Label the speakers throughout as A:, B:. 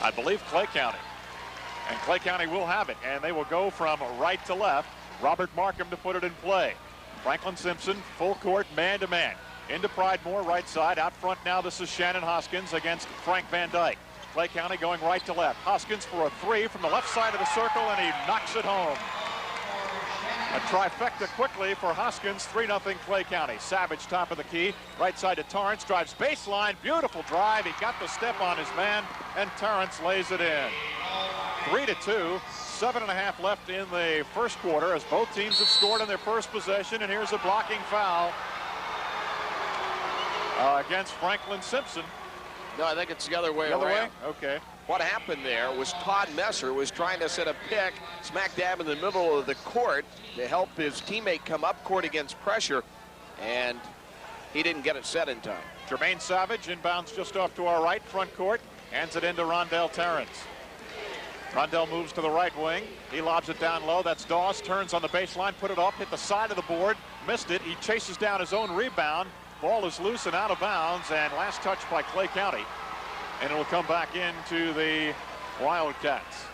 A: I believe Clay County. And Clay County will have it, and they will go from right to left. Robert Markham to put it in play. Franklin Simpson, full court, man-to-man. Into Pridemore, right side. Out front now, this is Shannon Hoskins against Frank Van Dyke. Clay County going right to left. Hoskins for a three from the left side of the circle, and he knocks it home. A trifecta quickly for Hoskins, 3-0 Clay County. Savage top of the key, right side to Torrance, drives baseline, beautiful drive. He got the step on his man, and Torrance lays it in. 3-2, 7.5 left in the first quarter as both teams have scored in their first possession, and here's a blocking foul against Franklin Simpson.
B: No, I think it's the other way around.
A: Way? Okay.
B: What happened there was Todd Messer was trying to set a pick smack dab in the middle of the court to help his teammate come up court against pressure, and he didn't get it set in time.
A: Jermaine Savage inbounds just off to our right, front court, hands it into Rondell Terrence. Rondell moves to the right wing. He lobs it down low. That's Dawes. Turns on the baseline, put it up, hit the side of the board, missed it. He chases down his own rebound. Ball is loose and out of bounds, and last touch by Clay County. And it will come back into the Wildcats.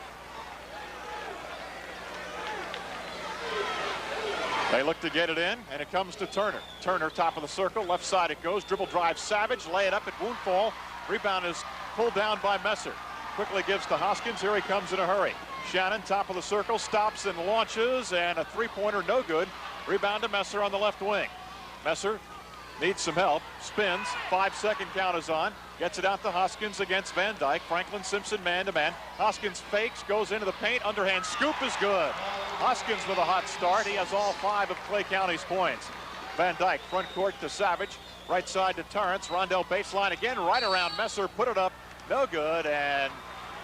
A: They look to get it in, and it comes to Turner. Turner, top of the circle, left side it goes. Dribble drive, Savage, lay it up, it won't fall. Rebound is pulled down by Messer. Quickly gives to Hoskins. Here he comes in a hurry. Shannon, top of the circle, stops and launches, and a three-pointer no good. Rebound to Messer on the left wing. Messer needs some help, spins, 5-second count is on, gets it out to Hoskins against Van Dyke. Franklin Simpson man-to-man. Hoskins fakes, goes into the paint, underhand scoop is good. Hoskins with a hot start. He has all 5 of Clay County's points. Van Dyke, front court to Savage, right side to Torrance. Rondell baseline again, right around Messer, put it up, no good, and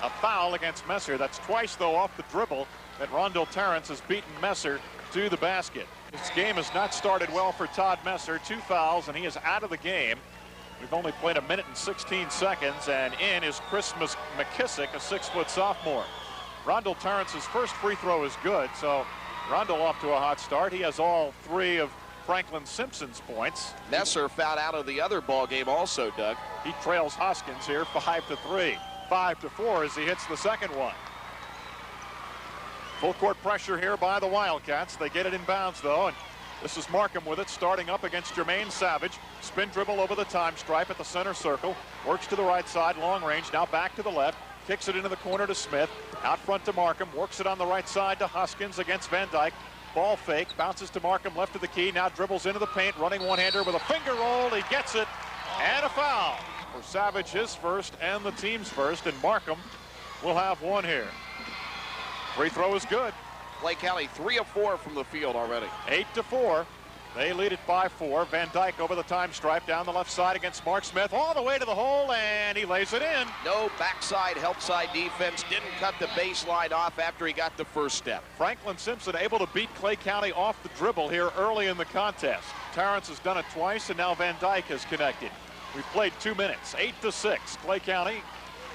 A: a foul against Messer. That's twice, though, off the dribble that Rondell Terrence has beaten Messer to the basket. This game has not started well for Todd Messer. 2 fouls, and he is out of the game. We've only played 1 minute and 16 seconds, and in is Chris McKissick, a 6-foot sophomore. Rondell Terrence's first free throw is good, so Rondell off to a hot start. He has all 3 of Franklin Simpson's points.
B: Messer fouled out of the other ball game also, Doug.
A: He trails Hoskins here 5-3. 5-4 as he hits the second one. Full court pressure here by the Wildcats. They get it in bounds, though, and this is Markham with it, starting up against Jermaine Savage. Spin dribble over the time stripe at the center circle. Works to the right side, long range, now back to the left. Kicks it into the corner to Smith. Out front to Markham. Works it on the right side to Hoskins against Van Dyke. Ball fake, bounces to Markham, left of the key. Now dribbles into the paint, running one-hander with a finger roll. He gets it, and a foul. For Savage, his first and the team's first, and Markham will have one here. Free throw is good.
B: Clay County 3 of 4 from the field already.
A: 8-4. They lead it by 4. Van Dyke over the time stripe down the left side against Mark Smith. All the way to the hole, and he lays it in.
B: No backside help side defense. Didn't cut the baseline off after he got the first step.
A: Franklin Simpson able to beat Clay County off the dribble here early in the contest. Terrence has done it twice, and now Van Dyke has connected. We've played 2 minutes. 8-6. Clay County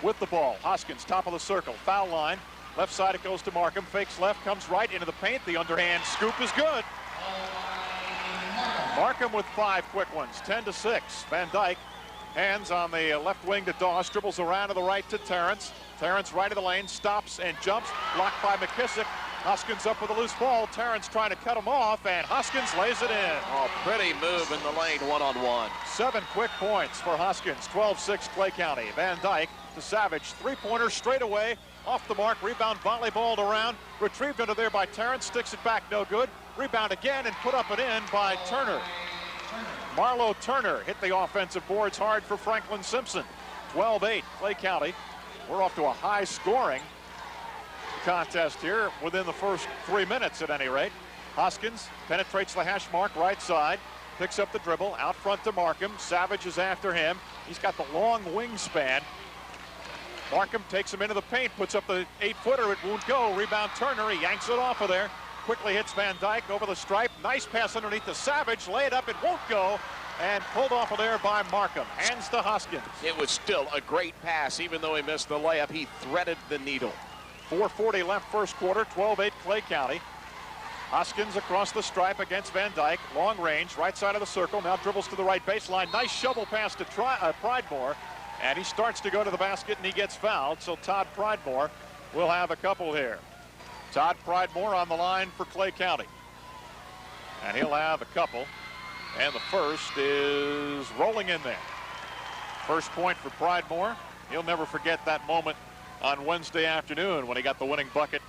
A: with the ball. Hoskins, top of the circle. Foul line. Left side it goes to Markham. Fakes left, comes right into the paint. The underhand scoop is good. Markham with 5 quick ones. 10-6. Van Dyke hands on the left wing to Dawes. Dribbles around to the right to Terrence. Terrence right of the lane. Stops and jumps. Blocked by McKissick. Hoskins up with a loose ball. Terrence trying to cut him off, and Hoskins lays it in.
B: Oh, pretty move in the lane, one-on-one.
A: 7 quick points for Hoskins. 12-6 Clay County. Van Dyke to Savage. 3-pointer straight away. Off the mark. Rebound volleyballed around. Retrieved under there by Terrence. Sticks it back. No good. Rebound again and put up and in by Turner. Marlo Turner hit the offensive boards hard for Franklin Simpson. 12-8 Clay County. We're off to a high scoring contest here within the first 3 minutes at any rate. Hoskins penetrates the hash mark right side. Picks up the dribble. Out front to Markham. Savage is after him. He's got the long wingspan. Markham takes him into the paint. Puts up the 8-footer. It won't go. Rebound Turner. He yanks it off of there. Quickly hits Van Dyke over the stripe. Nice pass underneath to Savage. Lay it up. It won't go. And pulled off of there by Markham. Hands to Hoskins.
B: It was still a great pass. Even though he missed the layup, he threaded the needle.
A: 4:40 left first quarter. 12-8 Clay County. Hoskins across the stripe against Van Dyke. Long range. Right side of the circle. Now dribbles to the right baseline. Nice shovel pass to Pridemore. And he starts to go to the basket, and he gets fouled. So Todd Pridemore will have a couple here. Todd Pridemore on the line for Clay County. And he'll have a couple. And the first is rolling in there. First point for Pridemore. He'll never forget that moment on Wednesday afternoon when he got the winning bucket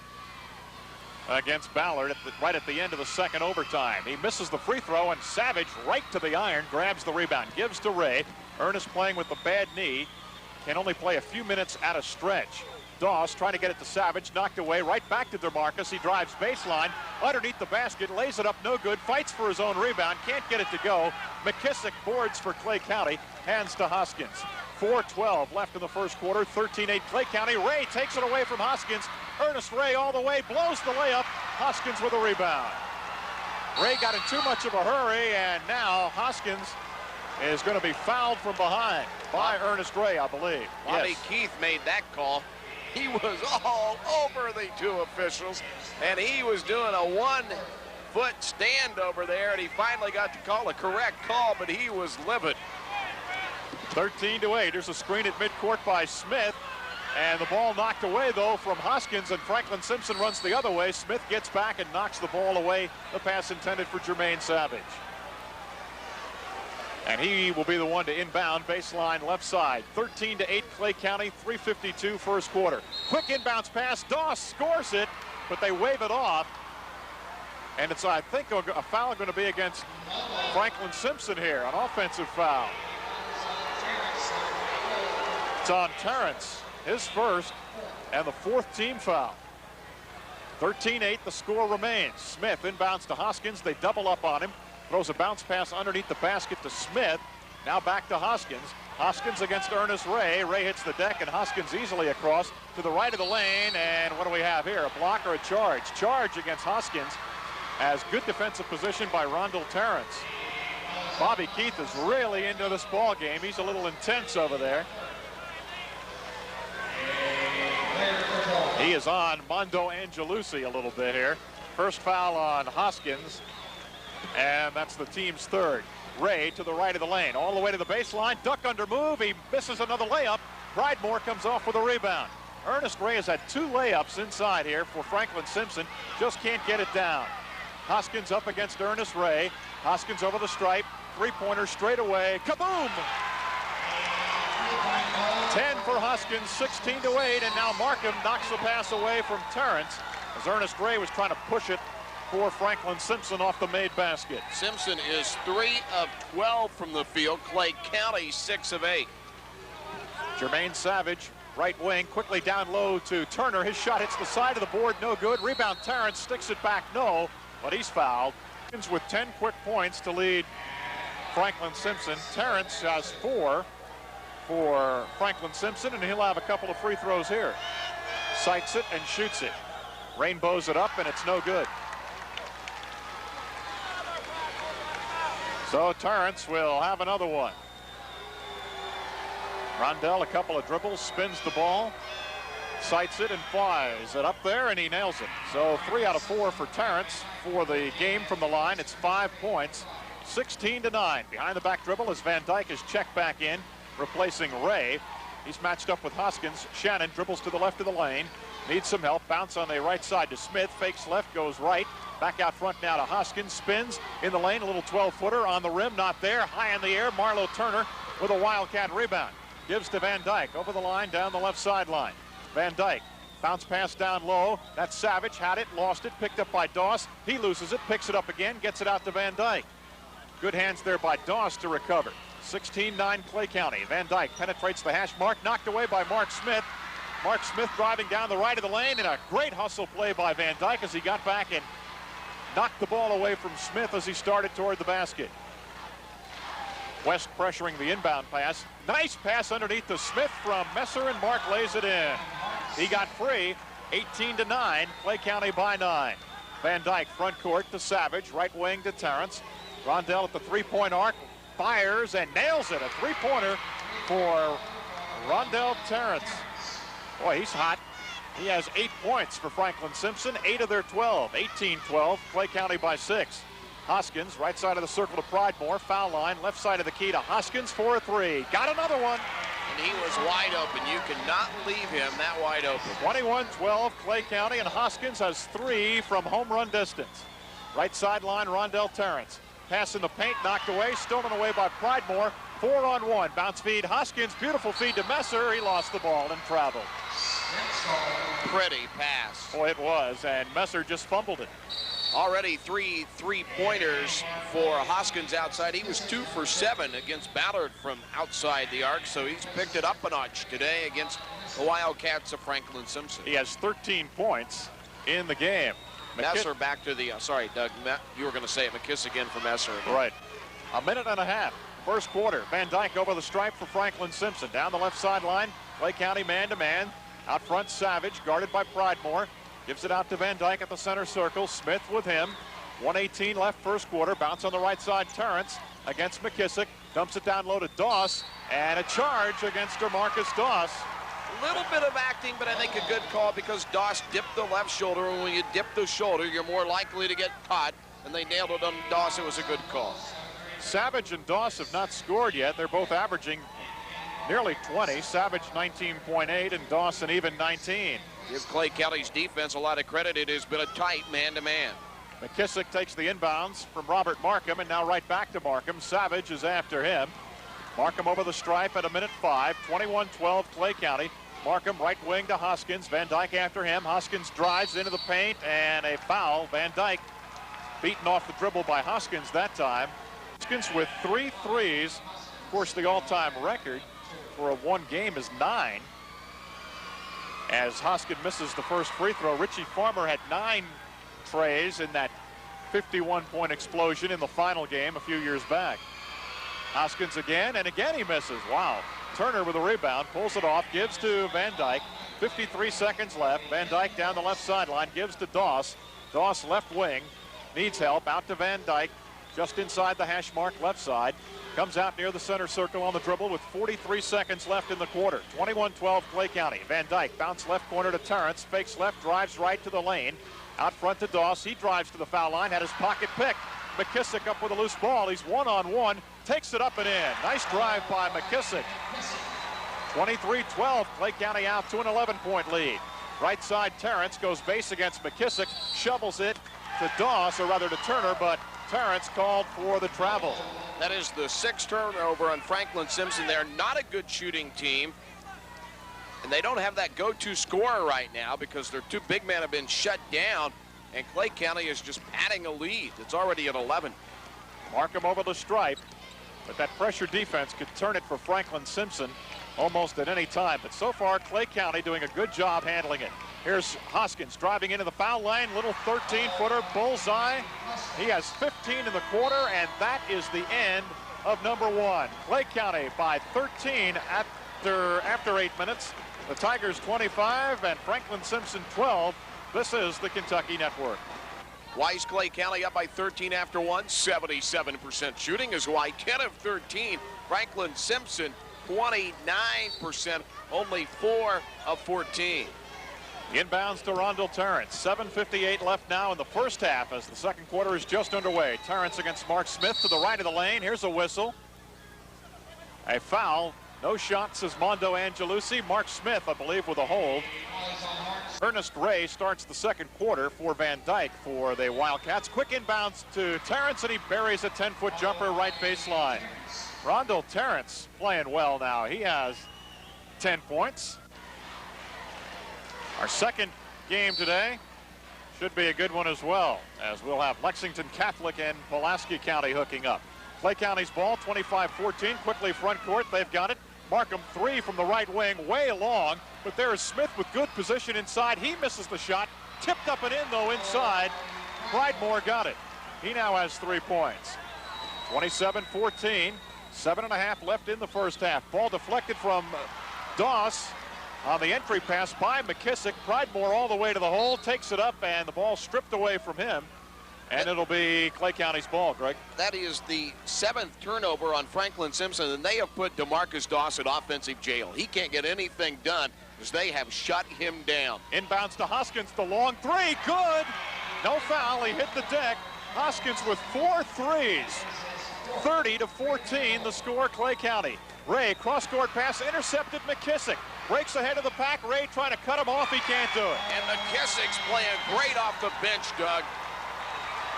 A: against Ballard right at the end of the second overtime. He misses the free throw, and Savage right to the iron, grabs the rebound, gives to Ray. Ernest playing with the bad knee, can only play a few minutes at a stretch. Doss trying to get it to Savage, knocked away, right back to DeMarcus. He drives baseline, underneath the basket, lays it up, no good, fights for his own rebound, can't get it to go. McKissick boards for Clay County, hands to Hoskins. 4:12 left in the first quarter, 13-8 Clay County. Ray takes it away from Hoskins. Ernest Ray all the way, blows the layup. Hoskins with a rebound. Ray got in too much of a hurry, and now Hoskins is going to be fouled from behind by Ernest Ray, I believe.
B: Bobby Keith made that call. He was all over the two officials, and he was doing a one-foot stand over there, and he finally got to call a correct call, but he was livid.
A: 13-8. Here's a screen at midcourt by Smith. And the ball knocked away, though, from Hoskins, and Franklin Simpson runs the other way. Smith gets back and knocks the ball away. The pass intended for Jermaine Savage. And he will be the one to inbound, baseline left side. 13-8 Clay County, 3:52 first quarter. Quick inbounds pass. Doss scores it, but they wave it off. And it's, I think, a foul going to be against Franklin Simpson here, an offensive foul. It's on Terrence, his first, and the fourth team foul. 13-8, the score remains. Smith inbounds to Hoskins. They double up on him. Throws a bounce pass underneath the basket to Smith. Now back to Hoskins. Hoskins against Ernest Ray. Ray hits the deck, and Hoskins easily across to the right of the lane. And what do we have here? A block or a charge? Charge against Hoskins, as good defensive position by Rondell Terrence. Bobby Keith is really into this ball game. He's a little intense over there. He is on Mondo Angelucci a little bit here. First foul on Hoskins, and that's the team's third. Ray to the right of the lane, all the way to the baseline. Duck under move. He misses another layup. Pridemore comes off with a rebound. Ernest Ray has had 2 layups inside here for Franklin Simpson. Just can't get it down. Hoskins up against Ernest Ray. Hoskins over the stripe. Three-pointer straight away. Kaboom! 10 for Hoskins, 16-8, and now Markham knocks the pass away from Terrence as Ernest Ray was trying to push it for Franklin Simpson off the made basket.
B: Simpson is 3 of 12 from the field. Clay County 6 of 8.
A: Jermaine Savage, right wing, quickly down low to Turner. His shot hits the side of the board, no good. Rebound Terrence, sticks it back, no, but he's fouled. With 10 quick points to lead Franklin Simpson. Terrence has 4 for Franklin Simpson, and he'll have a couple of free throws here. Sights it and shoots it. Rainbows it up, and it's no good. So Terrence will have another one. Rondell, a couple of dribbles, spins the ball, sights it and flies it up there, and he nails it. So 3 out of 4 for Terrence for the game from the line. It's 5 points, 16-9. Behind the back dribble as Van Dyke is checked back in, replacing Ray. He's matched up with Hoskins. Shannon dribbles to the left of the lane. Needs some help. Bounce on the right side to Smith. Fakes left, goes right. Back out front now to Hoskins. Spins in the lane. A little 12-footer on the rim. Not there. High in the air. Marlo Turner with a Wildcat rebound. Gives to Van Dyke. Over the line, down the left sideline. Van Dyke. Bounce pass down low. That's Savage. Had it. Lost it. Picked up by Doss. He loses it. Picks it up again. Gets it out to Van Dyke. Good hands there by Doss to recover. 16-9 Clay County. Van Dyke penetrates the hash mark. Knocked away by Mark Smith. Mark Smith driving down the right of the lane, and a great hustle play by Van Dyke as he got back and knocked the ball away from Smith as he started toward the basket. West pressuring the inbound pass. Nice pass underneath to Smith from Messer, and Mark lays it in. He got free. 18-9, Clay County by 9. Van Dyke front court to Savage, right wing to Terrence. Rondell at the three-point arc, fires and nails it. A three-pointer for Rondell Terrence. Boy, he's hot. He has 8 points for Franklin Simpson, 8 of their 12, 18-12, Clay County by 6. Hoskins, right side of the circle to Pridemore, foul line, left side of the key to Hoskins for a 3. Got another one.
B: And he was wide open. You cannot leave him that wide open.
A: 21-12, Clay County, and Hoskins has 3 from home run distance. Right sideline, Rondell Terrence. Pass in the paint, knocked away, stolen away by Pridemore. 4-on-1, bounce feed, Hoskins, beautiful feed to Messer. He lost the ball and traveled.
B: Pretty pass.
A: Boy, it was, and Messer just fumbled it.
B: Already 3 3-pointers for Hoskins outside. He was 2 for 7 against Ballard from outside the arc, so he's picked it up a notch today against the Wildcats of Franklin Simpson.
A: He has 13 points in the game.
B: Messer back to the, sorry, Doug, you were going to say it, McKissick in for Messer again.
A: Right. A minute and a half, first quarter. Van Dyke over the stripe for Franklin Simpson. Down the left sideline, Clay County man-to-man. Out front, Savage, guarded by Pridemore. Gives it out to Van Dyke at the center circle. Smith with him. 1:18 left first quarter. Bounce on the right side, Terrence against McKissick. Dumps it down low to Doss. And a charge against DeMarcus Doss.
B: A little bit of acting, but I think a good call because Doss dipped the left shoulder. And when you dip the shoulder, you're more likely to get caught. And they nailed it on Doss. It was a good call.
A: Savage and Doss have not scored yet. They're both averaging nearly 20. Savage 19.8 and Doss an even 19.
B: Give Clay County's defense a lot of credit. It has been a tight man-to-man.
A: McKissick takes the inbounds from Robert Markham, and now right back to Markham. Savage is after him. Markham over the stripe at 1:05. 21-12 Clay County. Markham right wing to Hoskins. Van Dyke after him. Hoskins drives into the paint, and a foul. Van Dyke beaten off the dribble by Hoskins that time. Hoskins with 3 threes. Of course, the all-time record for a one game is 9. As Hoskins misses the first free throw, Richie Farmer had 9 trays in that 51-point explosion in the final game a few years back. Hoskins again, and again he misses. Wow. Turner with a rebound, pulls it off, gives to Van Dyke. 53 seconds left. Van Dyke down the left sideline, gives to Doss. Doss left wing, needs help, out to Van Dyke, just inside the hash mark left side. Comes out near the center circle on the dribble with 43 seconds left in the quarter. 21-12 Clay County. Van Dyke bounce left corner to Terrence. Fakes left, drives right to the lane. Out front to Doss. He drives to the foul line, had his pocket picked. McKissick up with a loose ball. He's 1-on-1. Takes it up and in. Nice drive by McKissick. 23-12. Clay County out to an 11-point lead. Right side, Terrence goes base against McKissick. Shovels it to Doss, or rather to Turner, but Terrence called for the travel.
B: That is the 6th turnover on Franklin Simpson. They're not a good shooting team. And they don't have that go-to scorer right now because their 2 big men have been shut down. And Clay County is just padding a lead. It's already at 11.
A: Markham over the stripe. But that pressure defense could turn it for Franklin Simpson almost at any time. But so far, Clay County doing a good job handling it. Here's Hoskins driving into the foul line. Little 13-footer, bullseye. He has 15 in the quarter, and that is the end of number 1. Clay County by 13 after 8 minutes. The Tigers 25 and Franklin Simpson 12. This is the Kentucky Network.
B: Why is Clay County up by 13 after 1? 77% shooting is why. 10 of 13. Franklin Simpson 29%, only 4 of 14.
A: Inbounds to Rondell Terrence. 7:58 left now in the first half as the second quarter is just underway. Terrence against Mark Smith to the right of the lane. Here's a whistle. A foul. No shot, says Mondo Angelucci. Mark Smith, I believe, with a hold. Ernest Ray starts the second quarter for Van Dyke for the Wildcats. Quick inbounds to Terrence, and he buries a 10-foot jumper right baseline. Rondell Terrence playing well now. He has 10 points. Our second game today should be a good one as well, as we'll have Lexington Catholic and Pulaski County hooking up. Clay County's ball, 25-14, quickly front court. They've got it. Markham 3 from the right wing, way long, but there is Smith with good position inside. He misses the shot. Tipped up and in, though, inside. Pridemore got it. He now has 3 points. 27-14, 7.5 left in the first half. Ball deflected from Doss. On the entry pass by McKissick. Pridemore all the way to the hole, takes it up, and the ball stripped away from him. And it'll be Clay County's ball, Greg.
B: That is the 7th turnover on Franklin Simpson, and they have put DeMarcus Doss in offensive jail. He can't get anything done as they have shut him down.
A: Inbounds to Hoskins, the long 3, good. No foul, he hit the deck. Hoskins with 4 threes. 30-14, the score, Clay County. Ray, cross-court pass, intercepted McKissick. Breaks ahead of the pack. Ray trying to cut him off. He can't do it.
B: And McKissick's playing great off the bench, Doug.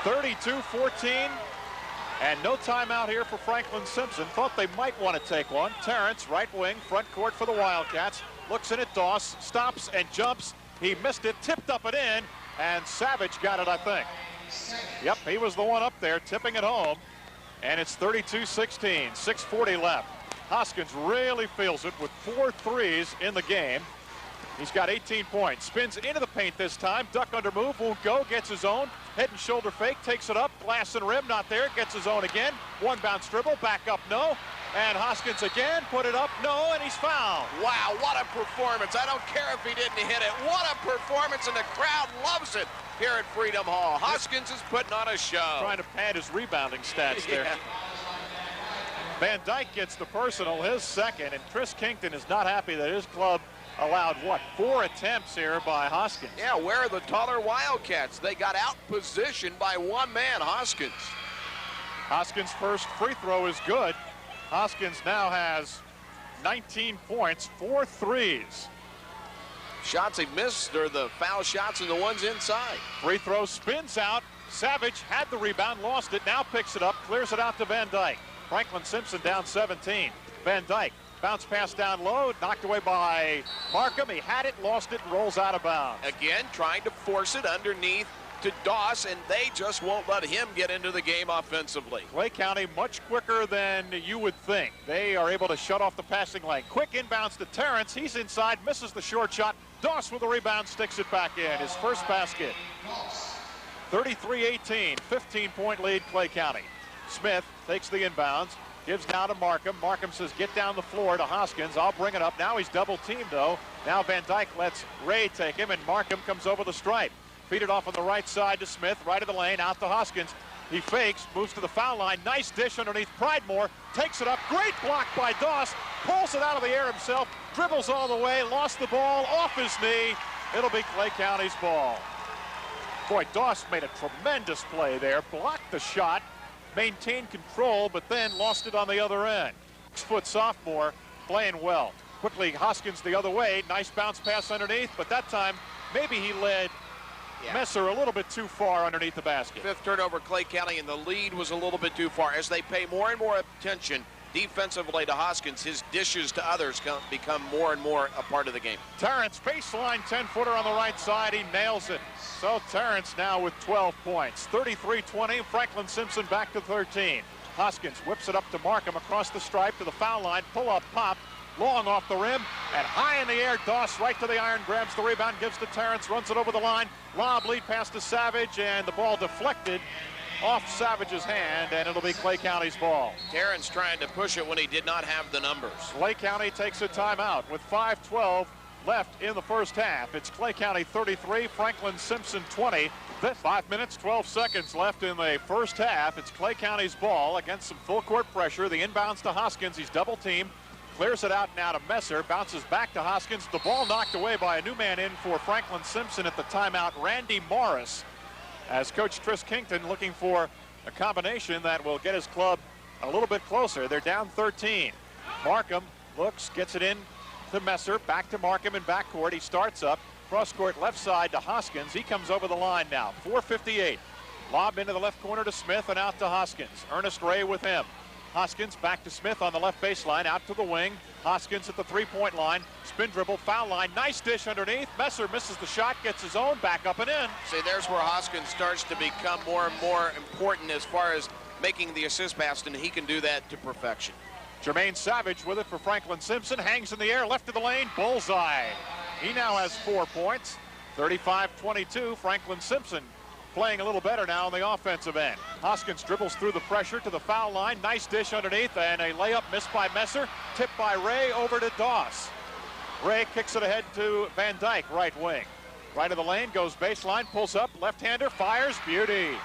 A: 32-14. And no timeout here for Franklin Simpson. Thought they might want to take one. Terrence, right wing, front court for the Wildcats. Looks in at Doss, stops and jumps. He missed it, tipped up and in, and Savage got it, I think. Yep, he was the one up there tipping it home. And it's 32-16, 6:40 left. Hoskins really feels it with 4 threes in the game. He's got 18 points. Spins into the paint this time. Duck under move, won't go, gets his own. Head and shoulder fake, takes it up. Glass and rim, not there. Gets his own again. One bounce dribble, back up, no. And Hoskins again, put it up, no, and he's fouled.
B: Wow, what a performance. I don't care if he didn't hit it. What a performance, and the crowd loves it here at Freedom Hall. Hoskins is putting on a show.
A: Trying to pad his rebounding stats there.
B: Yeah.
A: Van Dyke gets the personal, his second, and Chris Kington is not happy that his club allowed, what, 4 attempts here by Hoskins.
B: Yeah, where are the taller Wildcats? They got out-positioned by one man, Hoskins.
A: Hoskins' first free throw is good. Hoskins now has 19 points, 4 threes.
B: Shots he missed are the foul shots and the ones inside.
A: Free throw spins out. Savage had the rebound, lost it, now picks it up, clears it out to Van Dyke. Franklin Simpson down 17. Van Dyke, bounce pass down low, knocked away by Markham. He had it, lost it, and rolls out of bounds.
B: Again, trying to force it underneath to Doss, and they just won't let him get into the game offensively.
A: Clay County much quicker than you would think. They are able to shut off the passing lane. Quick inbounds to Terrence. He's inside, misses the short shot. Doss with the rebound, sticks it back in. His first basket. 33-18, 15-point lead, Clay County. Smith takes the inbounds, gives down to Markham. Markham says, get down the floor to Hoskins. I'll bring it up. Now he's double teamed, though. Now Van Dyke lets Ray take him, and Markham comes over the stripe. Feed it off on the right side to Smith, right of the lane, out to Hoskins. He fakes, moves to the foul line. Nice dish underneath Pridemore. Takes it up. Great block by Doss. Pulls it out of the air himself. Dribbles all the way. Lost the ball off his knee. It'll be Clay County's ball. Boy, Doss made a tremendous play there. Blocked the shot. Maintained control, but then lost it on the other end. 6-foot sophomore playing well. Quickly, Hoskins the other way. Nice bounce pass underneath, but that time maybe he led Messer a little bit too far underneath the basket.
B: 5th turnover, Clay County, and the lead was a little bit too far. As they pay more and more attention defensively to Hoskins, his dishes to others become more and more a part of the game.
A: Terrence, baseline 10-footer on the right side. He nails it. So Terrence now with 12 points. 33-20. Franklin Simpson back to 13. Hoskins whips it up to Markham across the stripe to the foul line. Pull-up pop. Long off the rim and high in the air. Doss right to the iron, grabs the rebound, gives to Terrence, runs it over the line. Lob lead pass to Savage, and the ball deflected off Savage's hand, and it'll be Clay County's ball.
B: Terrence trying to push it when he did not have the numbers.
A: Clay County takes a timeout with 5:12 left in the first half. It's Clay County 33, Franklin Simpson 20. 5 minutes, 12 seconds left in the first half. It's Clay County's ball against some full court pressure. The inbounds to Hoskins. He's double teamed. Clears it out now to Messer, bounces back to Hoskins. The ball knocked away by a new man in for Franklin Simpson at the timeout, Randy Morris. As Coach Tris Kington looking for a combination that will get his club a little bit closer. They're down 13. Markham looks, gets it in to Messer, back to Markham in backcourt. He starts up, cross court left side to Hoskins. He comes over the line now, 4:58. Lob into the left corner to Smith and out to Hoskins. Ernest Ray with him. Hoskins back to Smith on the left baseline, out to the wing. Hoskins at the three-point line, spin dribble, foul line, nice dish underneath. Messer misses the shot, gets his own, back up and in.
B: See, there's where Hoskins starts to become more and more important as far as making the assist pass, and he can do that to perfection.
A: Jermaine Savage with it for Franklin Simpson, hangs in the air, left of the lane, bullseye. He now has 4 points, 35-22, Franklin Simpson playing a little better now on the offensive end. Hoskins dribbles through the pressure to the foul line. Nice dish underneath and a layup missed by Messer. Tipped by Ray over to Doss. Ray kicks it ahead to Van Dyke, right wing. Right of the lane, goes baseline, pulls up, left-hander, fires, beauty.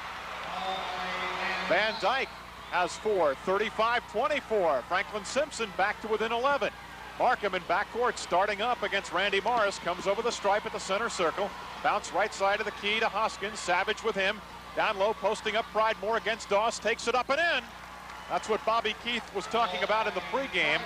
A: Van Dyke has 4, 35-24. Franklin Simpson back to within 11. Markham in backcourt starting up against Randy Morris. Comes over the stripe at the center circle. Bounce right side of the key to Hoskins. Savage with him. Down low, posting up Pridemore against Doss. Takes it up and in. That's what Bobby Keith was talking about in the pregame.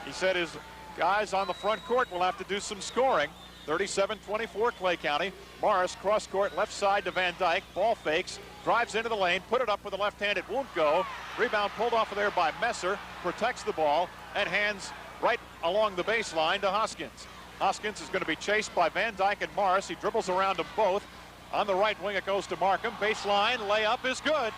A: He said his guys on the front court will have to do some scoring. 37-24 Clay County. Morris cross court left side to Van Dyke. Ball fakes, drives into the lane, put it up with the left hand. It won't go. Rebound pulled off of there by Messer. Protects the ball and hands right along the baseline to Hoskins. Hoskins is going to be chased by Van Dyke and Morris. He dribbles around them both. On the right wing, it goes to Markham. Baseline layup is good.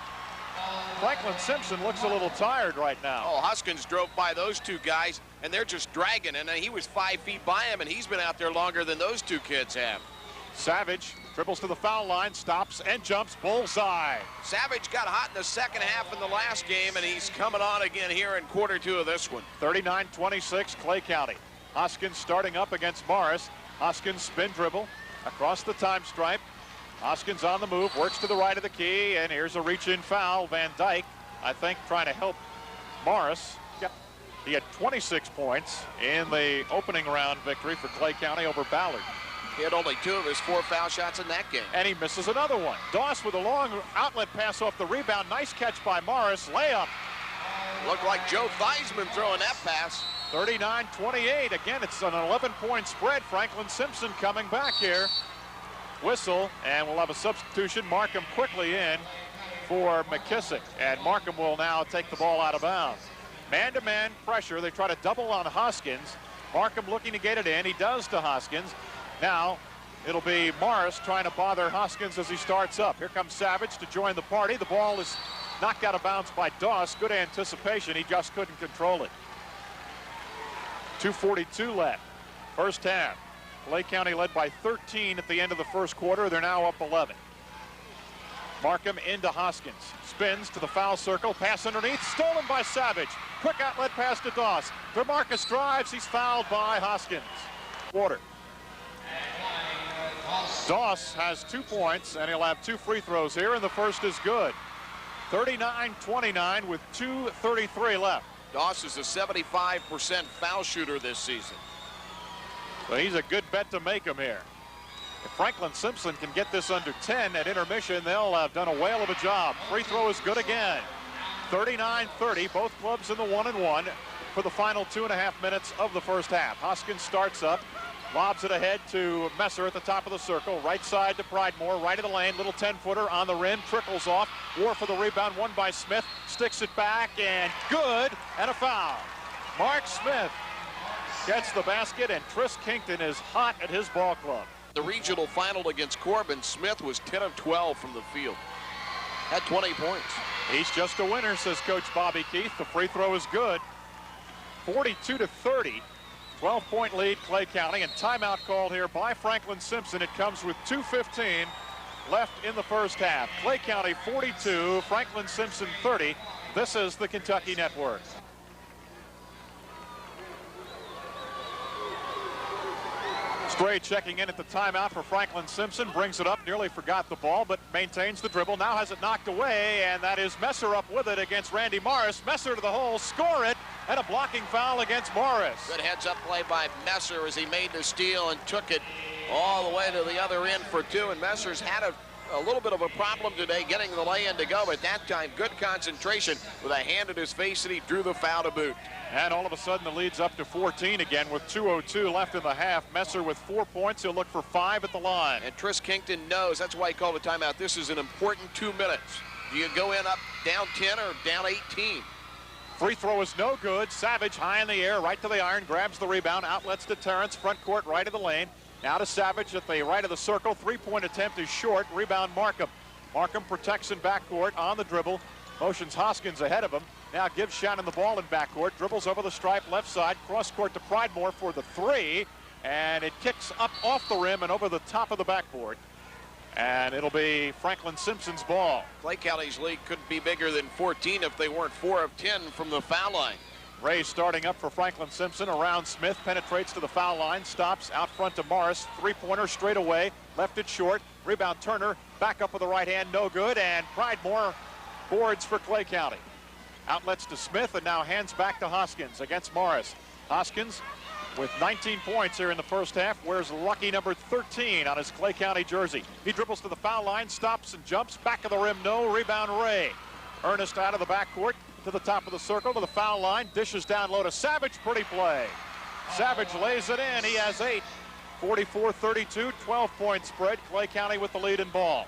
A: Franklin Simpson looks a little tired right now.
B: Oh, Hoskins drove by those two guys, and they're just dragging. And he was 5 feet by him, and he's been out there longer than those two kids have.
A: Savage dribbles to the foul line, stops and jumps. Bullseye.
B: Savage got hot in the second half in the last game, and he's coming on again here in quarter two of this one.
A: 39-26 Clay County. Hoskins starting up against Morris. Hoskins spin dribble across the time stripe. Hoskins on the move, works to the right of the key, and here's a reach-in foul. Van Dyke, I think, trying to help Morris. He had 26 points in the opening round victory for Clay County over Ballard.
B: He had only 2 of his 4 foul shots in that game.
A: And he misses another one. Doss with a long outlet pass off the rebound. Nice catch by Morris. Layup.
B: Looked like Joe Theismann throwing that pass.
A: 39-28. Again, it's an 11-point spread. Franklin Simpson coming back here. Whistle, and we'll have a substitution. Markham quickly in for McKissick, and Markham will now take the ball out of bounds. Man-to-man pressure. They try to double on Hoskins. Markham looking to get it in. He does to Hoskins. Now it'll be Morris trying to bother Hoskins as he starts up. Here comes Savage to join the party. The ball is knocked out of bounds by Doss. Good anticipation. He just couldn't control it. 2:42 left. First half. Clay County led by 13 at the end of the first quarter. They're now up 11. Markham into Hoskins. Spins to the foul circle. Pass underneath. Stolen by Savage. Quick outlet pass to Doss. DeMarcus drives. He's fouled by Hoskins. Quarter. Doss has 2 points, and he'll have 2 free throws here, and the first is good. 39-29 with 2:33 left.
B: Doss is a 75% foul shooter this season.
A: So he's a good bet to make him here. If Franklin Simpson can get this under 10 at intermission, they'll have done a whale of a job. Free throw is good again. 39-30, both clubs in the 1-and-1 for the final 2.5 minutes of the first half. Hoskins starts up, lobs it ahead to Messer at the top of the circle. Right side to Pridemore, right of the lane. Little 10-footer on the rim, trickles off. War for the rebound, won by Smith. Sticks it back, and good, and a foul. Mark Smith gets the basket, and Tris Kington is hot at his ball club.
B: The regional final against Corbin, Smith was 10 of 12 from the field. Had 20 points.
A: He's just a winner, says Coach Bobby Keith. The free throw is good. 42-30. 12-point lead, Clay County, and timeout called here by Franklin Simpson. It comes with 2:15 left in the first half. Clay County 42, Franklin Simpson 30. This is the Kentucky Network. Stray checking in at the timeout for Franklin Simpson. Brings it up, nearly forgot the ball, but maintains the dribble. Now has it knocked away, and that is Messer up with it against Randy Morris. Messer to the hole, score it, and a blocking foul against Morris.
B: Good heads-up play by Messer as he made the steal and took it all the way to the other end for 2. And Messer's had a little bit of a problem today getting the lay-in to go, but that time good concentration with a hand at his face, and he drew the foul to boot.
A: And all of a sudden the lead's up to 14 again with 2:02 left in the half. Messer with 4 points. He'll look for 5 at the line.
B: And Tris Kington knows, that's why he called the timeout. This is an important 2 minutes. Do you go in up down 10 or down 18?
A: Free throw is no good. Savage high in the air, right to the iron, grabs the rebound, outlets to Terrence, front court, right of the lane. Now to Savage at the right of the circle. 3-point attempt is short. Rebound Markham. Markham protects in backcourt on the dribble. Motions Hoskins ahead of him. Now gives Shannon the ball in backcourt. Dribbles over the stripe left side. Cross court to Pridemore for the 3. And it kicks up off the rim and over the top of the backboard. And it'll be Franklin Simpson's ball.
B: Clay County's lead couldn't be bigger than 14 if they weren't 4 of 10 from the foul line.
A: Ray starting up for Franklin Simpson. Around Smith, penetrates to the foul line. Stops out front to Morris. 3-pointer straight away. Left it short. Rebound Turner. Back up with the right hand. No good. And Pridemore boards for Clay County. Outlets to Smith, and now hands back to Hoskins against Morris. Hoskins with 19 points here in the first half, wears lucky number 13 on his Clay County jersey. He dribbles to the foul line, stops and jumps. Back of the rim, no. Rebound Ray. Ernest out of the backcourt. to the top of the circle, to the foul line, dishes down low to Savage. Pretty play. Savage lays it in. He has 8. 44-32, 12-point spread. Clay County with the lead in ball.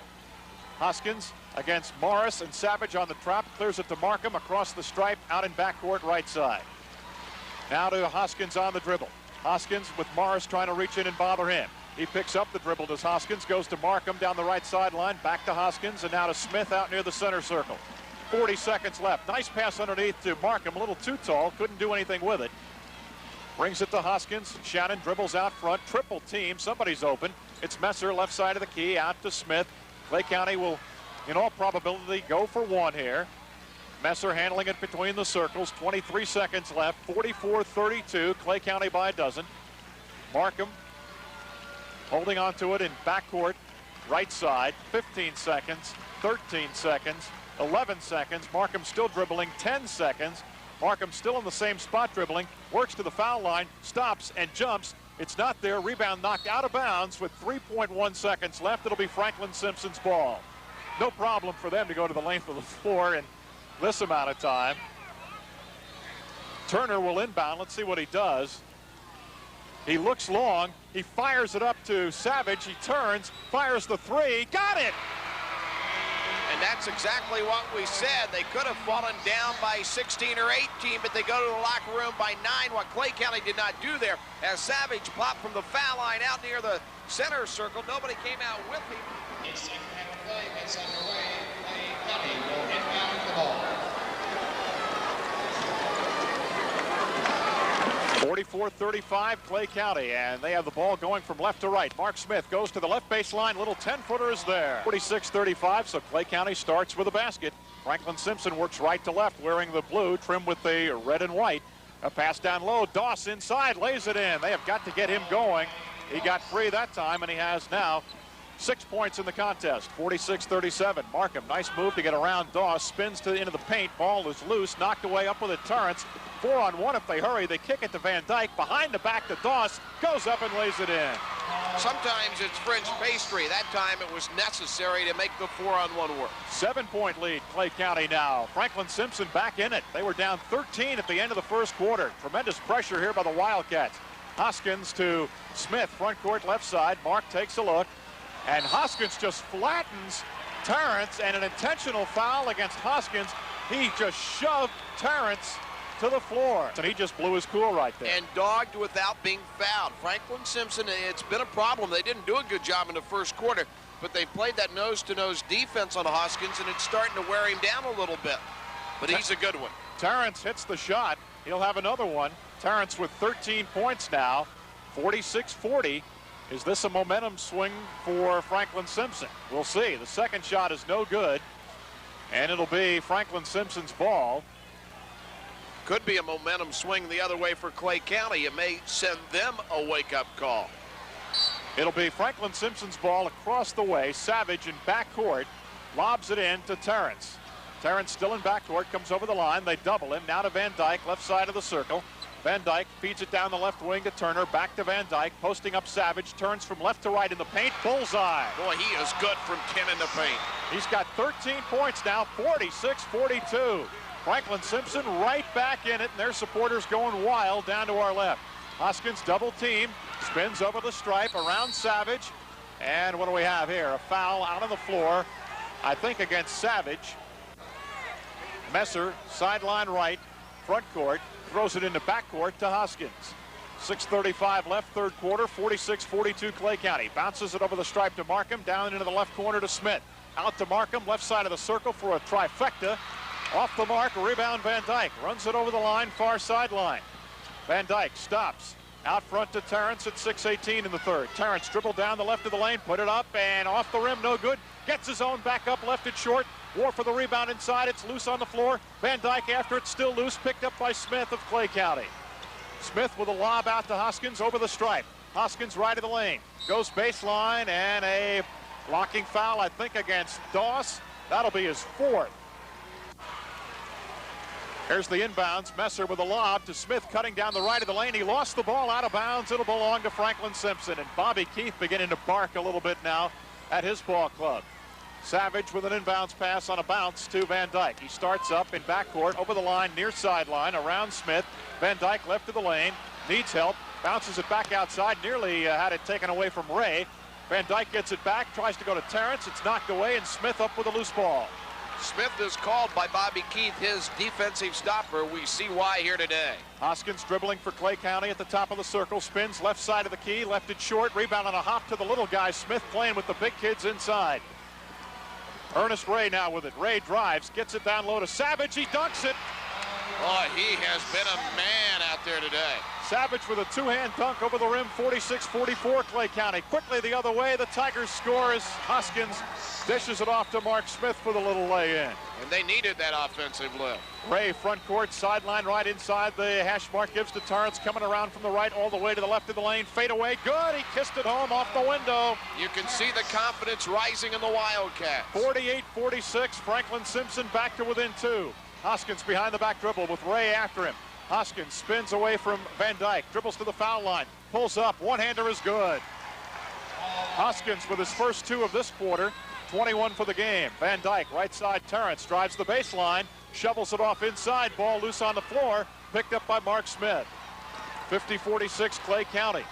A: Hoskins against Morris, and Savage on the trap. Clears it to Markham across the stripe, out in backcourt right side. Now to Hoskins on the dribble. Hoskins with Morris trying to reach in and bother him. He picks up the dribble, does Hoskins, goes to Markham down the right sideline, back to Hoskins, and now to Smith out near the center circle. 40 seconds left. Nice pass underneath to Markham, a little too tall, couldn't do anything with it. Brings it to Hoskins. Shannon dribbles out front, triple team, somebody's open. It's Messer, left side of the key, out to Smith. Clay County will, in all probability, go for one here. Messer handling it between the circles, 23 seconds left, 44-32, Clay County by a dozen. Markham holding on to it in backcourt, right side, 15 seconds, 13 seconds, 11 seconds. Markham still dribbling, 10 seconds. Markham still in the same spot dribbling, works to the foul line, stops and jumps. It's not there. Rebound knocked out of bounds with 3.1 seconds left. It'll be Franklin Simpson's ball. No problem for them to go to the length of the floor in this amount of time. Turner will inbound. Let's see what he does. He looks long. He fires it up to Savage. He turns, fires the three. Got it!
B: And that's exactly what we said. They could have fallen down by 16 or 18, but they go to the locker room by 9. What Clay County did not do there, as Savage popped from the foul line out near the center circle. Nobody came out with him.
C: Second half of play gets underway. Clay County will inbound the ball.
A: 44-35, Clay County, and they have the ball going from left to right. Mark Smith goes to the left baseline. Little 10-footer is there. 46-35, so Clay County starts with a basket. Franklin Simpson works right to left, wearing the blue, trimmed with the red and white. A pass down low. Doss inside, lays it in. They have got to get him going. He got free that time, and he has now 6 points in the contest. 46-37. Markham, nice move to get around Doss. Spins into the paint. Ball is loose. Knocked away up with it. Torrance. 4-on-1 if they hurry. They kick it to Van Dyke. Behind the back to Doss. Goes up and lays it in.
B: Sometimes it's French pastry. That time it was necessary to make the 4-on-1 work.
A: 7-point lead, Clay County now. Franklin Simpson back in it. They were down 13 at the end of the first quarter. Tremendous pressure here by the Wildcats. Hoskins to Smith, front court left side. Mark takes a look. And Hoskins just flattens Torrance, and an intentional foul against Hoskins. He just shoved Torrance to the floor, and he just blew his cool right there.
B: And dogged without being fouled. Franklin Simpson, it's been a problem. They didn't do a good job in the first quarter, but they played that nose-to-nose defense on Hoskins, and it's starting to wear him down a little bit. But he's a good one.
A: Torrance hits the shot. He'll have another one. Torrance with 13 points now, 46-40. Is this a momentum swing for Franklin Simpson? We'll see. The second shot is no good, and it'll be Franklin Simpson's ball.
B: Could be a momentum swing the other way for Clay County. It may send them a wake-up call.
A: It'll be Franklin Simpson's ball across the way. Savage in backcourt lobs it in to Torrance. Torrance still in backcourt, comes over the line. They double him. Now to Van Dyke, left side of the circle. Van Dyke feeds it down the left wing to Turner. Back to Van Dyke, posting up Savage. Turns from left to right in the paint. Bullseye.
B: Boy, he is good from 10 in the paint.
A: He's got 13 points now, 46-42. Franklin Simpson right back in it, and their supporters going wild down to our left. Hoskins double team, spins over the stripe around Savage. And what do we have here? A foul out on the floor, I think against Savage. Messer, sideline right, front court. Throws it into backcourt to Hoskins. 6:35 left, third quarter, 46-42 Clay County. Bounces it over the stripe to Markham, down into the left corner to Smith. Out to Markham, left side of the circle for a trifecta. Off the mark, rebound Van Dyke. Runs it over the line, far sideline. Van Dyke stops. Out front to Torrance at 6:18 in the third. Torrance dribbled down the left of the lane, put it up, and off the rim, no good. Gets his own back up, left it short. War for the rebound inside. It's loose on the floor. Van Dyke after it's still loose, picked up by Smith of Clay County. Smith with a lob out to Hoskins over the stripe. Hoskins right of the lane. Goes baseline, and a blocking foul, I think, against Doss. That'll be his fourth. Here's the inbounds. Messer with a lob to Smith, cutting down the right of the lane. He lost the ball out of bounds. It'll belong to Franklin Simpson. And Bobby Keith beginning to bark a little bit now at his ball club. Savage with an inbounds pass on a bounce to Van Dyke. He starts up in backcourt, over the line, near sideline, around Smith. Van Dyke left of the lane, needs help, bounces it back outside, nearly had it taken away from Ray. Van Dyke gets it back, tries to go to Terrence. It's knocked away, and Smith up with a loose ball.
B: Smith is called by Bobby Keith his defensive stopper. We see why here today.
A: Hoskins dribbling for Clay County at the top of the circle, spins left side of the key, left it short, rebound on a hop to the little guy. Smith playing with the big kids inside. Ernest Ray now with it. Ray drives, gets it down low to Savage. He dunks it.
B: Oh, he has been a man out there today.
A: Savage with a two-hand dunk over the rim, 46-44 Clay County. Quickly the other way, the Tigers score as Hoskins dishes it off to Mark Smith for the little lay-in.
B: And they needed that offensive lift.
A: Ray front court, sideline right inside the hash mark, gives to Torrance, coming around from the right all the way to the left of the lane. Fade away, good, he kissed it home off the window.
B: You can see the confidence rising in the Wildcats.
A: 48-46, Franklin Simpson back to within 2. Hoskins behind the back dribble with Ray after him. Hoskins spins away from Van Dyke, dribbles to the foul line, pulls up, one-hander is good. Hoskins with his first 2 of this quarter, 21 for the game. Van Dyke, right side, Terrence drives the baseline, shovels it off inside, ball loose on the floor, picked up by Mark Smith. 50-46 Clay County.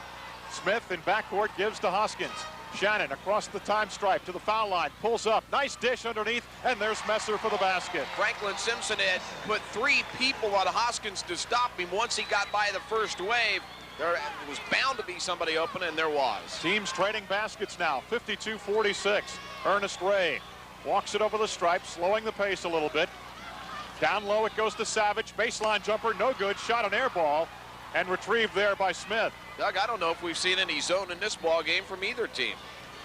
A: Smith in backcourt gives to Hoskins. Shannon across the time stripe to the foul line, pulls up, nice dish underneath, and there's Messer for the basket.
B: Franklin Simpson had put 3 people on Hoskins to stop him once he got by the first wave. There was bound to be somebody open, and there was.
A: Teams trading baskets now, 52-46. Ernest Ray walks it over the stripe, slowing the pace a little bit. Down low it goes to Savage, baseline jumper, no good, shot an air ball, and retrieved there by Smith.
B: Doug, I don't know if we've seen any zone in this ball game from either team.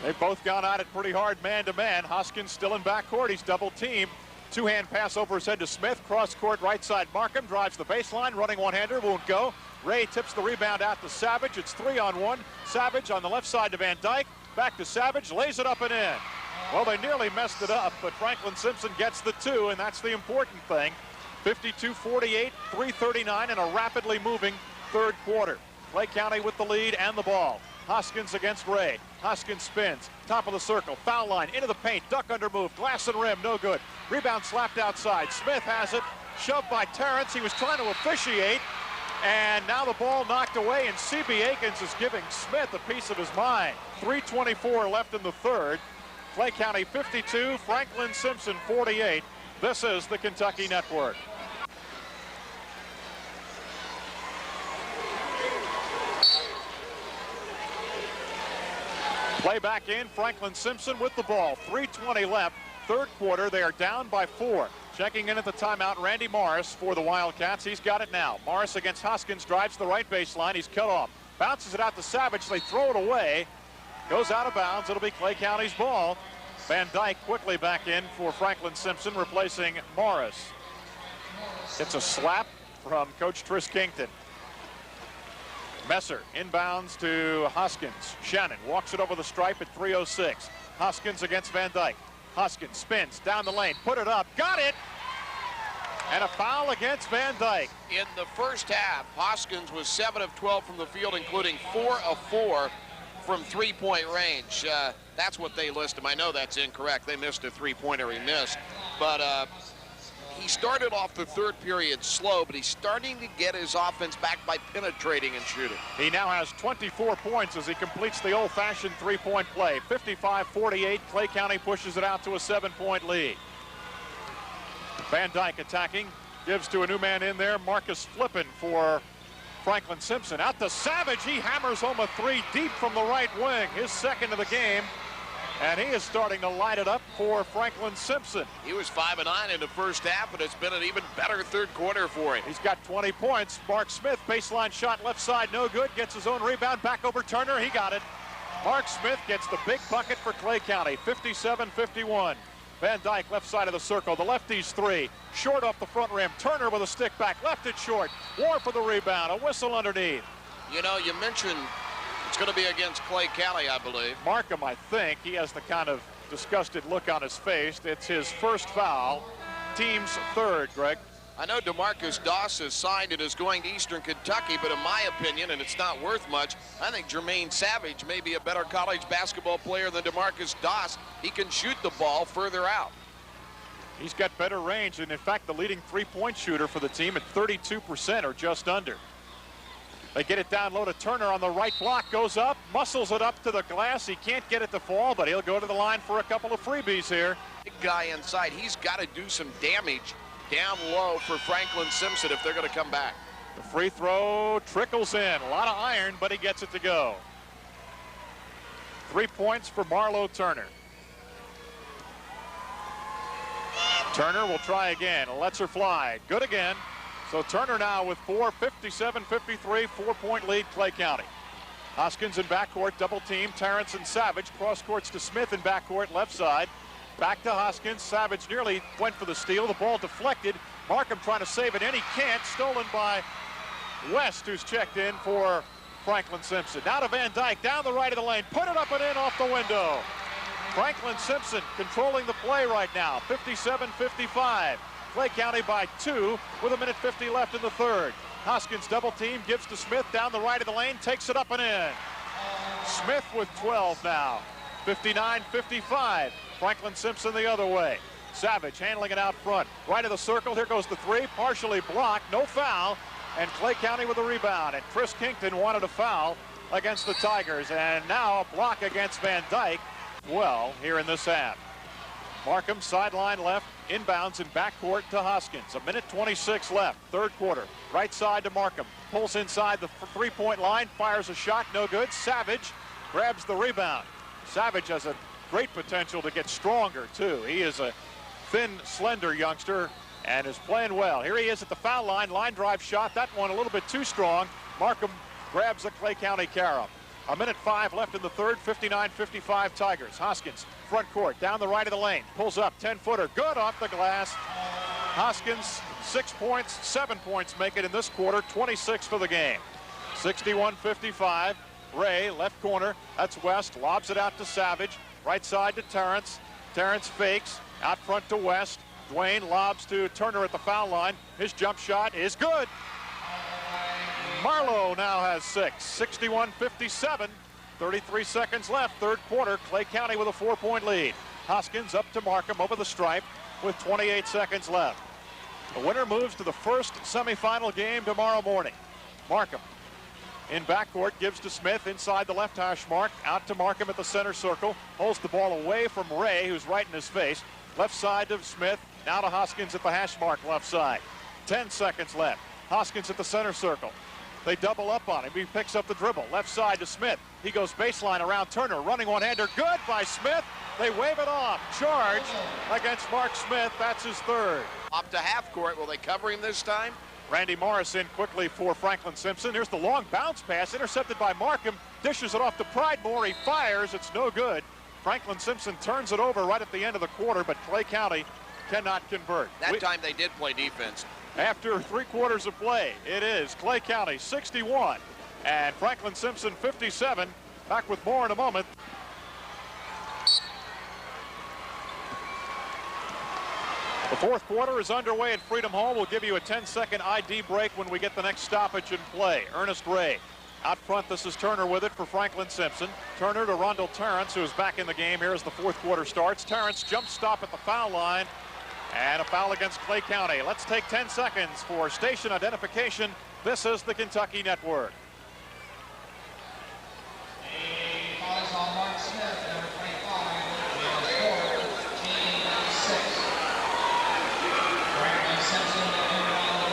A: They've both gone at it pretty hard man-to-man. Hoskins still in backcourt. He's double-teamed. Two-hand pass over his head to Smith. Cross-court right side. Markham drives the baseline. Running one-hander. Won't go. Ray tips the rebound out to Savage. It's 3-on-1. Savage on the left side to Van Dyke. Back to Savage. Lays it up and in. Well, they nearly messed it up, but Franklin Simpson gets the 2, and that's the important thing. 52-48, 3:39 in a rapidly moving third quarter. Clay County with the lead and the ball. Hoskins against Ray. Hoskins spins, top of the circle, foul line, into the paint, duck under move, glass and rim, no good. Rebound slapped outside. Smith has it, shoved by Terrence. He was trying to officiate, and now the ball knocked away, and C.B. Akins is giving Smith a piece of his mind. 3:24 left in the third. Clay County 52, Franklin Simpson 48. This is the Kentucky Network. Play back in, Franklin Simpson with the ball. 3:20 left, third quarter. They are down by 4. Checking in at the timeout, Randy Morris for the Wildcats. He's got it now. Morris against Hoskins, drives the right baseline. He's cut off. Bounces it out to Savage. They throw it away. Goes out of bounds. It'll be Clay County's ball. Van Dyke quickly back in for Franklin Simpson, replacing Morris. It's a slap from Coach Tris Kington. Messer inbounds to Hoskins. Shannon walks it over the stripe at 3:06. Hoskins against Van Dyke. Hoskins spins down the lane, put it up, got it! And a foul against Van Dyke.
B: In the first half, Hoskins was 7 of 12 from the field, including 4 of 4 from three-point range. That's what they list him. I know that's incorrect. They missed a three-pointer he missed. But he started off the third period slow, but he's starting to get his offense back by penetrating and shooting.
A: He now has 24 points as he completes the old-fashioned three-point play. 55-48, Clay County pushes it out to a 7-point lead. Van Dyke attacking, gives to a new man in there, Marcus Flippin for Franklin Simpson. Out to Savage, he hammers home a 3 deep from the right wing, his second of the game. And he is starting to light it up for Franklin Simpson.
B: He was 5 of 9 in the first half, but it's been an even better third quarter for him.
A: He's got 20 points. Mark Smith, baseline shot left side, no good. Gets his own rebound, back over Turner, he got it. Mark Smith gets the big bucket for Clay County, 57-51. Van Dyke, left side of the circle, the lefties 3. Short off the front rim, Turner with a stick back, left it short. War for the rebound, a whistle underneath.
B: You know, you mentioned it's going to be against Clay County, I believe.
A: Markham, I think. He has the kind of disgusted look on his face. It's his first foul. Team's third, Greg.
B: I know DeMarcus Doss is signed and is going to Eastern Kentucky, but in my opinion, and it's not worth much, I think Jermaine Savage may be a better college basketball player than DeMarcus Doss. He can shoot the ball further out.
A: He's got better range, and in fact, the leading three-point shooter for the team at 32% or just under. They get it down low to Turner on the right block, goes up, muscles it up to the glass. He can't get it to fall, but he'll go to the line for a couple of freebies here.
B: Big guy inside. He's got to do some damage down low for Franklin Simpson if they're going to come back.
A: The free throw trickles in. A lot of iron, but he gets it to go. 3 points for Marlo Turner. Turner will try again. Lets her fly. Good again. So Turner now with 4, 57-53, 4-point lead, Clay County. Hoskins in backcourt, double team. Terrence and Savage. Cross courts to Smith in backcourt, left side. Back to Hoskins. Savage nearly went for the steal. The ball deflected. Markham trying to save it in. He can't. Stolen by West, who's checked in for Franklin Simpson. Now to Van Dyke. Down the right of the lane. Put it up and in off the window. Franklin Simpson controlling the play right now. 57-55. Clay County by 2 with 1:50 left in the third. Hoskins double team. Gives to Smith. Down the right of the lane. Takes it up and in. Smith with 12 now. 59-55. Franklin Simpson the other way. Savage handling it out front. Right of the circle. Here goes the three. Partially blocked. No foul. And Clay County with a rebound. And Chris Kington wanted a foul against the Tigers. And now a block against Van Dyke. Well, here in this half. Markham sideline left. Inbounds in backcourt to Hoskins. 1:26 left. Third quarter. Right side to Markham. Pulls inside the three-point line. Fires a shot. No good. Savage grabs the rebound. Savage has a great potential to get stronger, too. He is a thin, slender youngster and is playing well. Here he is at the foul line. Line drive shot. That one a little bit too strong. Markham grabs the Clay County carom. 1:05 left in the third. 59-55 Tigers. Hoskins, front court, down the right of the lane. Pulls up, 10-footer. Good off the glass. Hoskins, 6 points, 7 points make it in this quarter. 26 for the game. 61-55. Ray, left corner. That's West. Lobs it out to Savage. Right side to Terrence. Terrence fakes. Out front to West. Dwayne lobs to Turner at the foul line. His jump shot is good. Marlo now has 6. 61-57. 33 seconds left. Third quarter. Clay County with a 4-point lead. Hoskins up to Markham over the stripe with 28 seconds left. The winner moves to the first semifinal game tomorrow morning. Markham in backcourt gives to Smith inside the left hash mark. Out to Markham at the center circle. Holds the ball away from Ray, who's right in his face. Left side to Smith. Now to Hoskins at the hash mark left side. 10 seconds left. Hoskins at the center circle. They double up on him. He picks up the dribble. Left side to Smith. He goes baseline around Turner. Running one-hander. Good by Smith. They wave it off. Charge against Mark Smith. That's his third.
B: Up to half court. Will they cover him this time?
A: Randy Morris in quickly for Franklin Simpson. Here's the long bounce pass. Intercepted by Markham. Dishes it off to Pridemore. He fires. It's no good. Franklin Simpson turns it over right at the end of the quarter, but Clay County cannot convert.
B: That time they did play defense.
A: After 3 quarters of play, it is Clay County 61 and Franklin Simpson 57. Back with more in a moment. The fourth quarter is underway at Freedom Hall. We'll give you a 10-second ID break when we get the next stoppage in play. Ernest Ray. Out front, this is Turner with it for Franklin Simpson. Turner to Rondell Terrence, who is back in the game here as the fourth quarter starts. Terrence jump stop at the foul line. And a foul against Clay County. Let's take 10 seconds for station identification. This is the Kentucky Network.
C: A foul is on Mark Smith, number 25. He has 4, team 6. Franklin Simpson in on the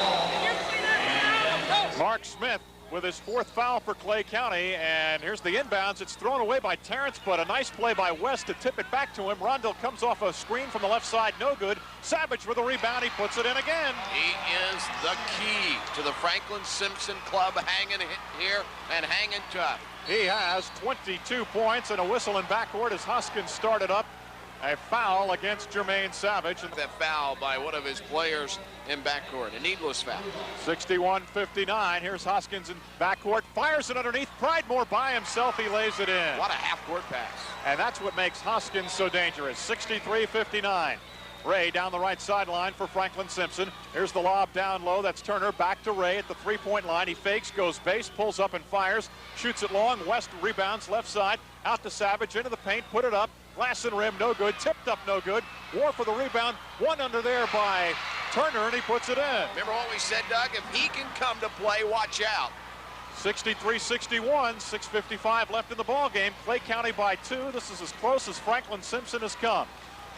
C: ball.
A: Mark Smith with his 4th foul for Clay County, and here's the inbounds. It's thrown away by Terrence, but a nice play by West to tip it back to him. Rondell comes off a screen from the left side, no good. Savage with a rebound, he puts it in again.
B: He is the key to the Franklin Simpson club, hanging here and hanging tough.
A: He has 22 points and a whistle in backcourt as Hoskins started up. A foul against Jermaine Savage.
B: That foul by one of his players in backcourt, a needless foul.
A: 61-59. Here's Hoskins in backcourt. Fires it underneath. Pridemore by himself. He lays it in.
B: What a half-court pass.
A: And that's what makes Hoskins so dangerous. 63-59. Ray down the right sideline for Franklin Simpson. Here's the lob down low. That's Turner back to Ray at the three-point line. He fakes, goes base, pulls up and fires. Shoots it long. West rebounds left side. Out to Savage into the paint. Put it up. Glass and rim, no good. Tipped up, no good. War for the rebound. One under there by Turner, and he puts it in.
B: Remember what we said, Doug? If he can come to play, watch out.
A: 63-61, 6:55 left in the ball game. Clay County by 2. This is as close as Franklin Simpson has come.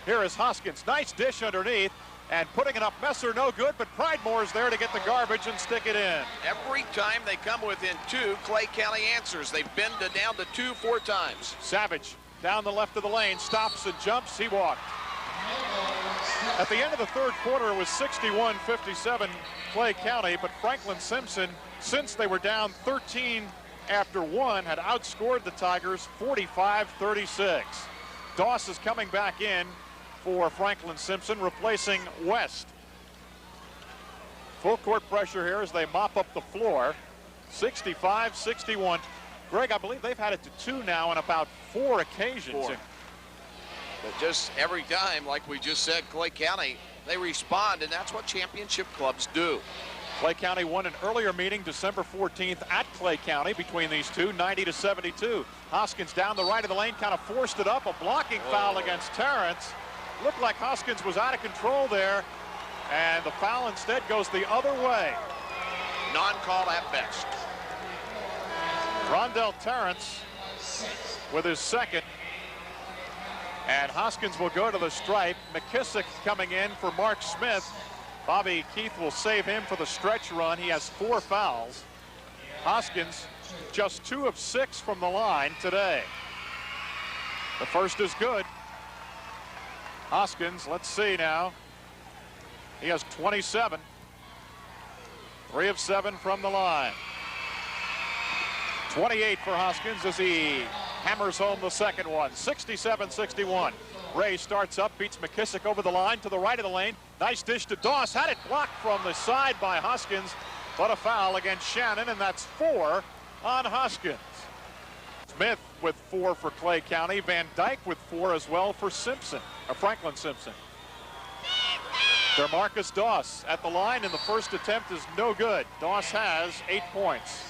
A: Here is Hoskins. Nice dish underneath, and putting it up Messer, no good, but Pridemore's there to get the garbage and stick it in.
B: Every time they come within 2, Clay County answers. They've been down to 2 4 times.
A: Savage down the left of the lane, stops and jumps. He walked. At the end of the third quarter, it was 61-57 Clay County, but Franklin Simpson, since they were down 13 after 1, had outscored the Tigers 45-36. Doss is coming back in for Franklin Simpson, replacing West. Full court pressure here as they mop up the floor. 65-61. Greg, I believe they've had it to 2 now on about 4 occasions.
B: 4. But just every time, like we just said, Clay County, they respond, and that's what championship clubs do.
A: Clay County won an earlier meeting December 14th at Clay County between these two, 90-72. Hoskins down the right of the lane, kind of forced it up. A blocking foul against Terrence. Looked like Hoskins was out of control there, and the foul instead goes the other way.
B: Non-call at best.
A: Rondell Terrence with his second. And Hoskins will go to the stripe. McKissick coming in for Mark Smith. Bobby Keith will save him for the stretch run. He has 4 fouls. Hoskins just 2 of 6 from the line today. The first is good. Hoskins, let's see now. He has 27. 3 of 7 from the line. 28 for Hoskins as he hammers home the second one. 67-61. Ray starts up, beats McKissick over the line to the right of the lane. Nice dish to Doss. Had it blocked from the side by Hoskins, but a foul against Shannon, and that's 4 on Hoskins. Smith with 4 for Clay County. Van Dyke with 4 as well for Simpson, or Franklin Simpson. DeMarcus Doss at the line, and the first attempt is no good. Doss has 8 points.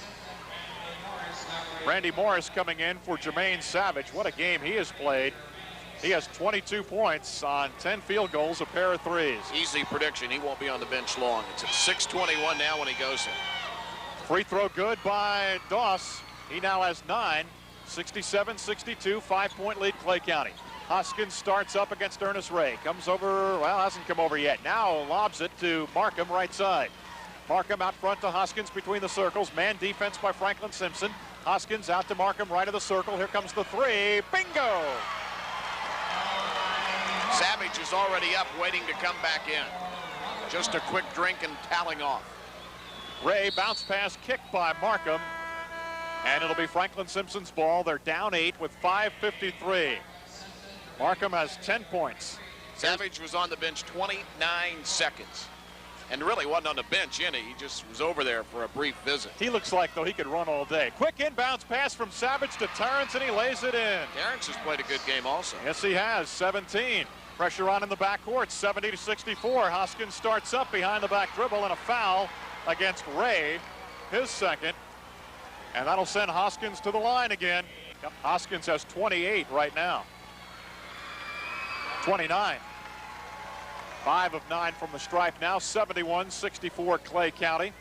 A: Randy Morris coming in for Jermaine Savage. What a game he has played. He has 22 points on 10 field goals, a pair of threes.
B: Easy prediction. He won't be on the bench long. It's at 6:21 now when he goes in.
A: Free throw good by Doss. He now has 9. 67-62, 5-point lead Clay County. Hoskins starts up against Ernest Ray. Comes over, well, hasn't come over yet. Now lobs it to Markham right side. Markham out front to Hoskins between the circles. Man defense by Franklin Simpson. Hoskins out to Markham right of the circle. Here comes the 3. Bingo!
B: Savage is already up, waiting to come back in. Just a quick drink and toweling off.
A: Ray bounce pass kicked by Markham. And it'll be Franklin Simpson's ball. They're down 8 with 5:53. Markham has 10 points.
B: Savage was on the bench 29 seconds. And really wasn't on the bench, he just was over there for a brief visit.
A: He looks like, though, he could run all day. Quick inbounds pass from Savage to Terrence, and he lays it in.
B: Terrence has played a good game also.
A: Yes, he has. 17. Pressure on in the backcourt, 70-64. Hoskins starts up behind the back dribble, and a foul against Ray, his second. And that'll send Hoskins to the line again. Yep. Hoskins has 28 right now. 29. 5 of 9 from the stripe now. 71-64 Clay County.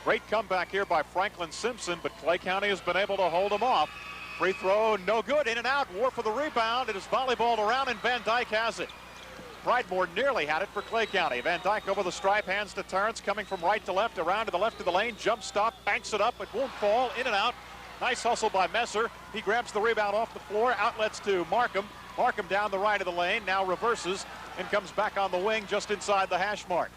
A: Great comeback here by Franklin Simpson, but Clay County has been able to hold him off. Free throw, no good. In and out. War for the rebound. It is volleyballed around, and Van Dyke has it. Pridemore nearly had it for Clay County. Van Dyke over the stripe, hands to Terrence, coming from right to left, around to the left of the lane. Jump stop, banks it up. It won't fall. In and out. Nice hustle by Messer. He grabs the rebound off the floor. Outlets to Markham. Markham down the right of the lane. Now reverses and comes back on the wing just inside the hash mark.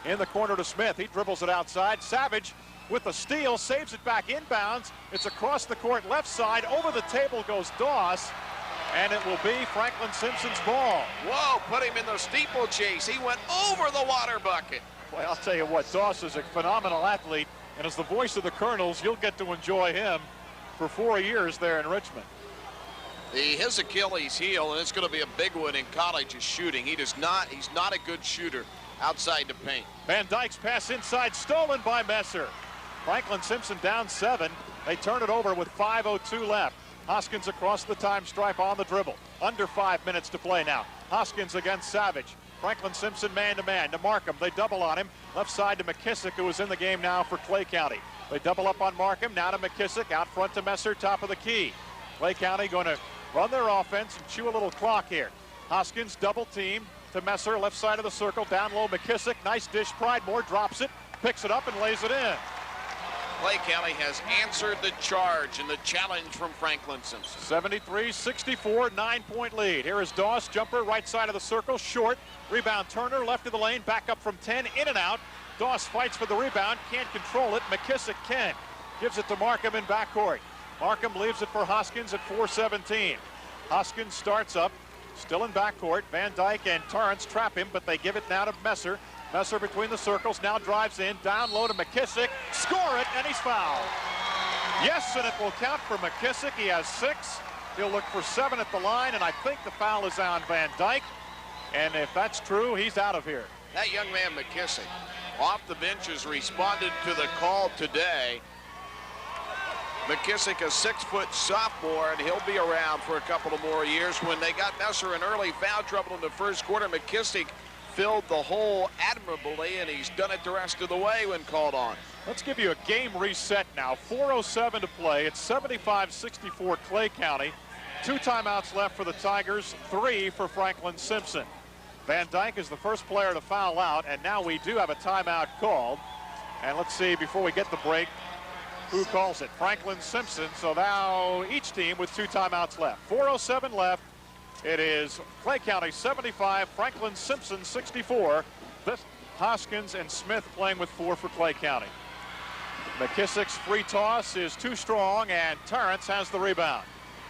A: In the corner to Smith. He dribbles it outside. Savage with the steal, saves it back inbounds. It's across the court left side. Over the table goes Doss, and it will be Franklin Simpson's ball.
B: Whoa, put him in the steeplechase. He went over the water bucket.
A: Well, I'll tell you what, Doss is a phenomenal athlete, and as the voice of the Colonels, you'll get to enjoy him for 4 years there in Richmond.
B: His Achilles heel, and it's going to be a big one in college, is shooting. He's not a good shooter outside the paint.
A: Van Dyke's pass inside, stolen by Messer. Franklin Simpson down 7. They turn it over with 5:02 left. Hoskins across the time stripe on the dribble. Under 5 minutes to play now. Hoskins against Savage. Franklin Simpson man-to-man to Markham. They double on him. Left side to McKissick, who is in the game now for Clay County. They double up on Markham. Now to McKissick. Out front to Messer, top of the key. Clay County going to run their offense and chew a little clock here. Hoskins double team to Messer, left side of the circle. Down low, McKissick. Nice dish. Pridemore drops it, picks it up, and lays it in.
B: Clay County has answered the charge and the challenge from Franklin Simpson.
A: 73-64, 9-point lead. Here is Doss, jumper, right side of the circle, short. Rebound Turner, left of the lane, back up from 10, in and out. Doss fights for the rebound, can't control it. McKissick can. Gives it to Markham in backcourt. Markham leaves it for Hoskins at 4:17. Hoskins starts up, still in backcourt. Van Dyke and Torrance trap him, but they give it now to Messer. Messer between the circles, now drives in, down low to McKissick, score it, and he's fouled. Yes, and it will count for McKissick. He has 6. He'll look for 7 at the line, and I think the foul is on Van Dyke. And if that's true, he's out of here.
B: That young man McKissick, off the bench, has responded to the call today. McKissick, a 6-foot sophomore, and he'll be around for a couple of more years. When they got Messer in early foul trouble in the first quarter, McKissick filled the hole admirably, and he's done it the rest of the way when called on.
A: Let's give you a game reset now. 4:07 to play. It's 75-64 Clay County. 2 timeouts left for the Tigers, 3 for Franklin Simpson. Van Dyke is the first player to foul out, and now we do have a timeout called. And let's see, before we get the break, who calls it? Franklin Simpson. So now each team with 2 timeouts left. 4:07 left. It is Clay County 75, Franklin Simpson 64. This Hoskins and Smith playing with 4 for Clay County. McKissick's free toss is too strong, and Torrance has the rebound.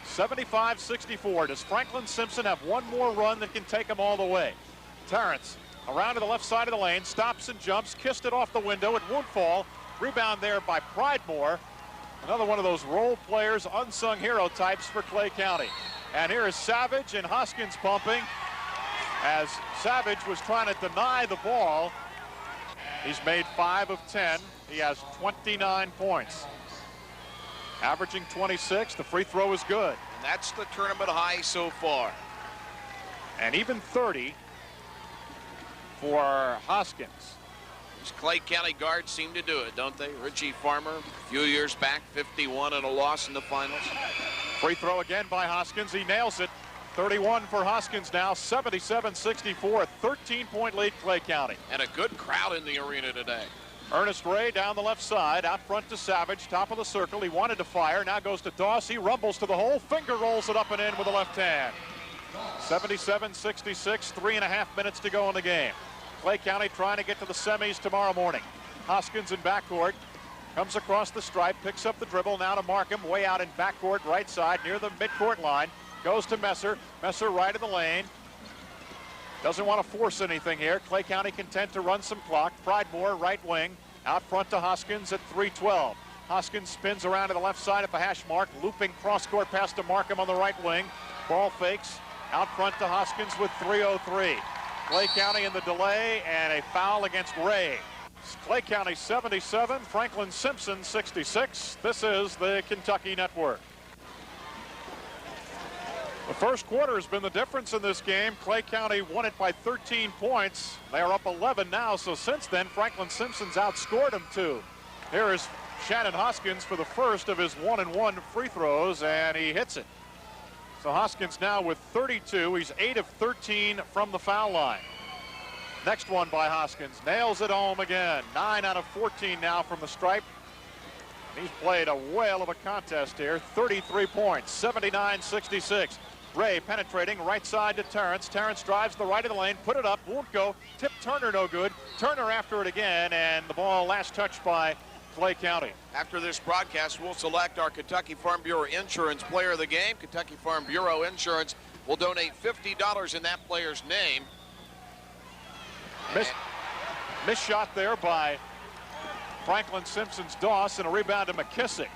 A: 75-64. Does Franklin Simpson have one more run that can take him all the way? Torrance around to the left side of the lane, stops and jumps, kissed it off the window. It won't fall. Rebound there by Pridemore. Another one of those role players, unsung hero types for Clay County. And here is Savage and Hoskins pumping as Savage was trying to deny the ball. He's made 5 of 10. He has 29 points. Averaging 26. The free throw is good.
B: And that's the tournament high so far.
A: And even 30 for Hoskins.
B: These Clay County guards seem to do it, don't they? Richie Farmer, a few years back, 51 and a loss in the finals.
A: Free throw again by Hoskins. He nails it. 31 for Hoskins now. 77-64. 13-point lead, Clay County.
B: And a good crowd in the arena today.
A: Ernest Ray down the left side, out front to Savage, top of the circle. He wanted to fire, now goes to Doss. He rumbles to the hole, finger rolls it up and in with the left hand. 77-66, 3.5 minutes to go in the game. Clay County trying to get to the semis tomorrow morning. Hoskins in backcourt, comes across the stripe, picks up the dribble, now to Markham, way out in backcourt, right side, near the midcourt line. Goes to Messer, Messer right of the lane. Doesn't want to force anything here. Clay County content to run some clock. Pridemore, right wing, out front to Hoskins at 3:12. Hoskins spins around to the left side at the hash mark, looping cross-court pass to Markham on the right wing. Ball fakes, out front to Hoskins with 3:03. Clay County in the delay, and a foul against Ray. Clay County 77, Franklin Simpson 66. This is the Kentucky Network. The first quarter has been the difference in this game. Clay County won it by 13 points. They are up 11 now, so since then, Franklin Simpson's outscored them 2. Here is Shannon Hoskins for the first of his 1-and-1 free throws, and he hits it. So Hoskins now with 32. He's 8 of 13 from the foul line. Next one by Hoskins. Nails it home again. 9 out of 14 now from the stripe. He's played a whale of a contest here. 33 points, 79-66. Ray penetrating right side to Torrance. Torrance drives the right of the lane, put it up, won't go. Tip Turner no good. Turner after it again, and the ball last touched by Clay County.
B: After this broadcast, we'll select our Kentucky Farm Bureau Insurance Player of the Game. Kentucky Farm Bureau Insurance will donate $50 in that player's name.
A: Missed shot there by Franklin Simpson's Doss, and a rebound to McKissick.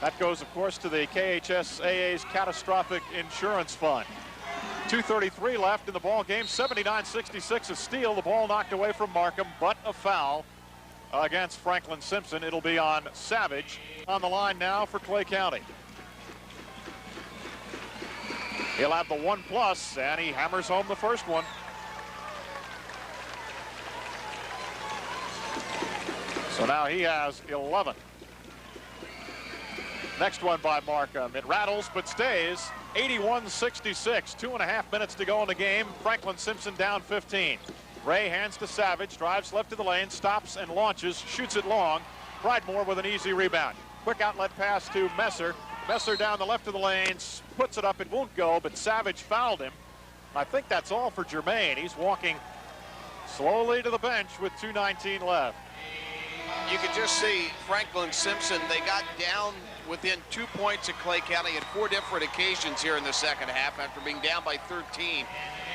A: That goes, of course, to the KHSAA's Catastrophic Insurance Fund. 2:33 left in the ball game. 79-66, a steal. The ball knocked away from Markham, but a foul against Franklin Simpson. It'll be on Savage. On the line now for Clay County. He'll have the 1+, and he hammers home the first one. So now he has 11. Next one by Markham. It rattles but stays. 81-66. 2.5 minutes to go in the game. Franklin Simpson down 15. Ray hands to Savage, drives left to the lane, stops and launches, shoots it long. Pridemore with an easy rebound. Quick outlet pass to Messer. Messer down the left of the lane, puts it up. It won't go, but Savage fouled him. I think that's all for Jermaine. He's walking slowly to the bench with 2:19 left.
B: You could just see Franklin Simpson, they got down within 2 points at Clay County at 4 different occasions here in the second half after being down by 13,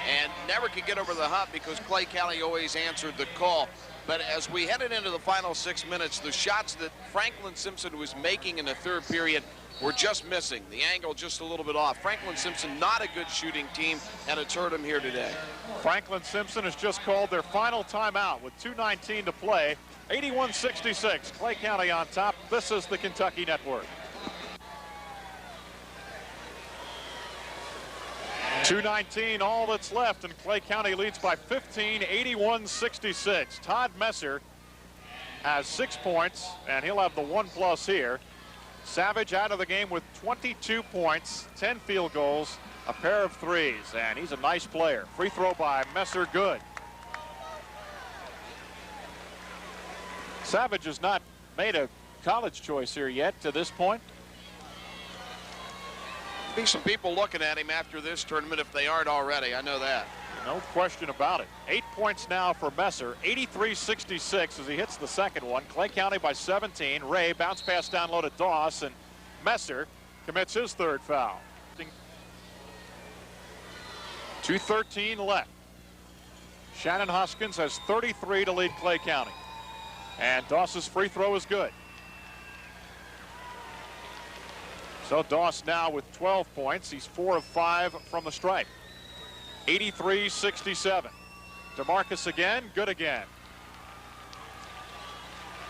B: and never could get over the hump because Clay County always answered the call. But as we headed into the final 6 minutes, the shots that Franklin Simpson was making in the third period were just missing. The angle just a little bit off. Franklin Simpson, not a good shooting team, and it's hurt him here today.
A: Franklin Simpson has just called their final timeout with 2:19 to play. 81-66, Clay County on top. This is the Kentucky Network. 2:19, all that's left, and Clay County leads by 15, 81-66. Todd Messer has 6 points, and he'll have the 1+ here. Savage out of the game with 22 points, 10 field goals, a pair of threes, and he's a nice player. Free throw by Messer, good. Savage has not made a college choice here yet to this point.
B: Be some people looking at him after this tournament if they aren't already. I know that.
A: No question about it. 8 points now for Messer. 83-66 as he hits the second one. Clay County by 17. Ray bounce pass down low to Doss, and Messer commits his third foul. 2:13 left. Shannon Hoskins has 33 to lead Clay County. And Doss's free throw is good. So Doss now with 12 points. He's 4 of 5 from the stripe. 83-67. DeMarcus again, good again.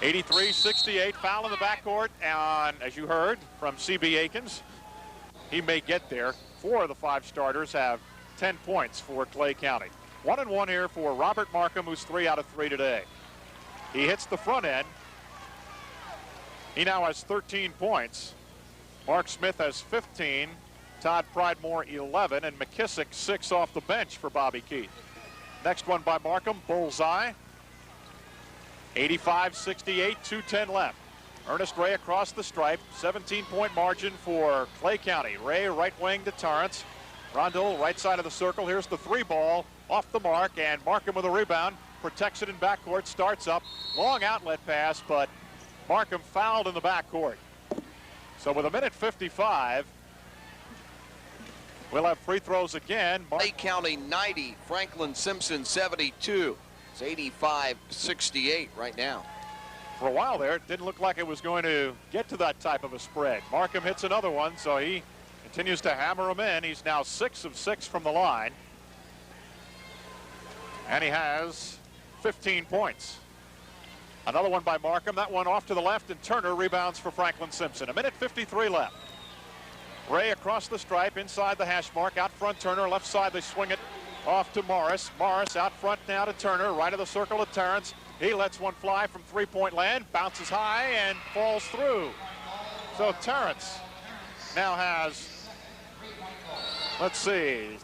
A: 83-68, foul in the backcourt, and as you heard from C.B. Akins, he may get there. 4 of the 5 starters have 10 points for Clay County. 1-1 here for Robert Markham, who's 3 out of 3 today. He hits the front end. He now has 13 points. Mark Smith has 15. Todd Pridemore 11, and McKissick 6 off the bench for Bobby Keith. Next one by Markham, bullseye. 85-68, 2:10 left. Ernest Ray across the stripe, 17-point margin for Clay County. Ray right wing to Torrance. Rondell right side of the circle. Here's the 3 ball off the mark, and Markham with a rebound. Protects it in backcourt, starts up. Long outlet pass, but Markham fouled in the backcourt. So with 1:55, we'll have free throws again.
B: Clay County 90, Franklin Simpson 72. It's 85-68 right now.
A: For a while there, it didn't look like it was going to get to that type of a spread. Markham hits another one, so he continues to hammer them in. He's now 6 of 6 from the line. And he has 15 points. Another one by Markham. That one off to the left, and Turner rebounds for Franklin Simpson. 1:53 left. Ray across the stripe, inside the hash mark. Out front, Turner. Left side, they swing it off to Morris. Morris out front now to Turner. Right of the circle to Terrence. He lets one fly from three-point land. Bounces high and falls through. So Terrence now has, let's see,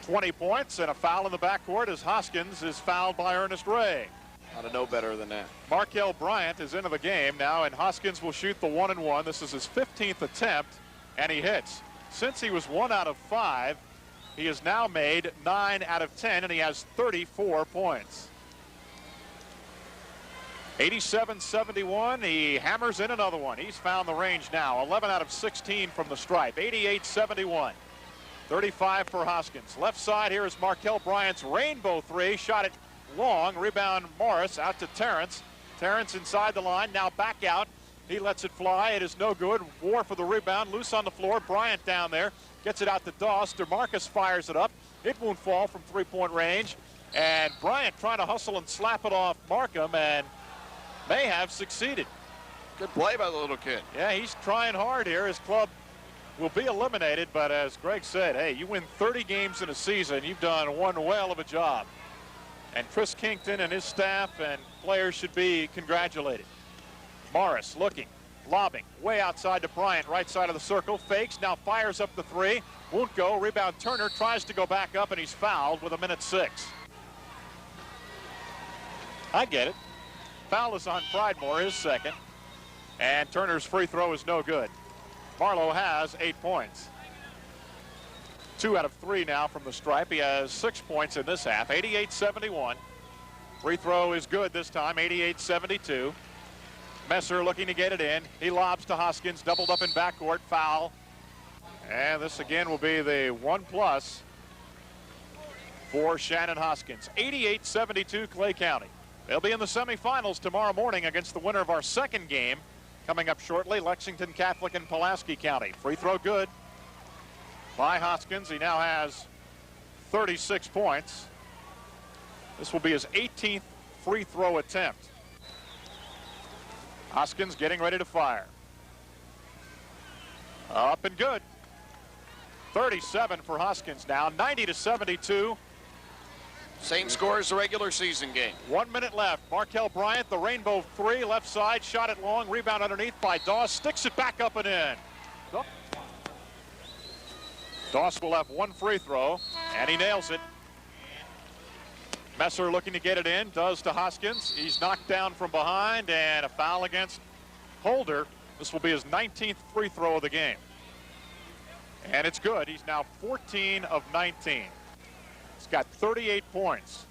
A: 20 points and a foul in the backcourt as Hoskins is fouled by Ernest Ray.
B: Ought to know better than that.
A: Markel Bryant is into the game now, and Hoskins will shoot the 1-and-1. This is his 15th attempt, and he hits. Since he was 1 out of 5, he has now made 9 out of 10, and he has 34 points. 87-71, he hammers in another one. He's found the range now, 11 out of 16 from the stripe. 88-71, 35 for Hoskins. Left side, here is Markel Bryant's rainbow 3, shot it long. Rebound Morris out to Terrence. Terrence inside the line, now back out. He lets it fly. It is no good. War for the rebound. Loose on the floor. Bryant down there. Gets it out to Doss. DeMarcus fires it up. It won't fall from three-point range. And Bryant trying to hustle and slap it off Markham and may have succeeded.
B: Good play by the little kid.
A: Yeah, he's trying hard here. His club will be eliminated, but as Greg said, hey, you win 30 games in a season. You've done one whale of a job. And Chris Kington and his staff and players should be congratulated. Morris looking, lobbing, way outside to Bryant, right side of the circle, fakes, now fires up the three, won't go, rebound Turner, tries to go back up, and he's fouled with 1:06. I get it. Foul is on Pridemore, his second, and Turner's free throw is no good. Marlowe has 8 points. 2 out of 3 now from the stripe. He has 6 points in this half, 88-71. Free throw is good this time, 88-72. Messer looking to get it in. He lobs to Hoskins, doubled up in backcourt, foul. And this again will be the 1+ for Shannon Hoskins. 88-72 Clay County. They'll be in the semifinals tomorrow morning against the winner of our second game. Coming up shortly, Lexington Catholic and Pulaski County. Free throw good by Hoskins. He now has 36 points. This will be his 18th free throw attempt. Hoskins getting ready to fire. Up and good. 37 for Hoskins now, 90-72.
B: Same score as the regular season game.
A: 1 minute left. Markel Bryant, the rainbow three, left side, shot it long, rebound underneath by Doss, sticks it back up and in. Doss will have 1 free throw, and he nails it. Messer looking to get it in, does to Hoskins. He's knocked down from behind, and a foul against Holder. This will be his 19th free throw of the game. And it's good. He's now 14 of 19. He's got 38 points.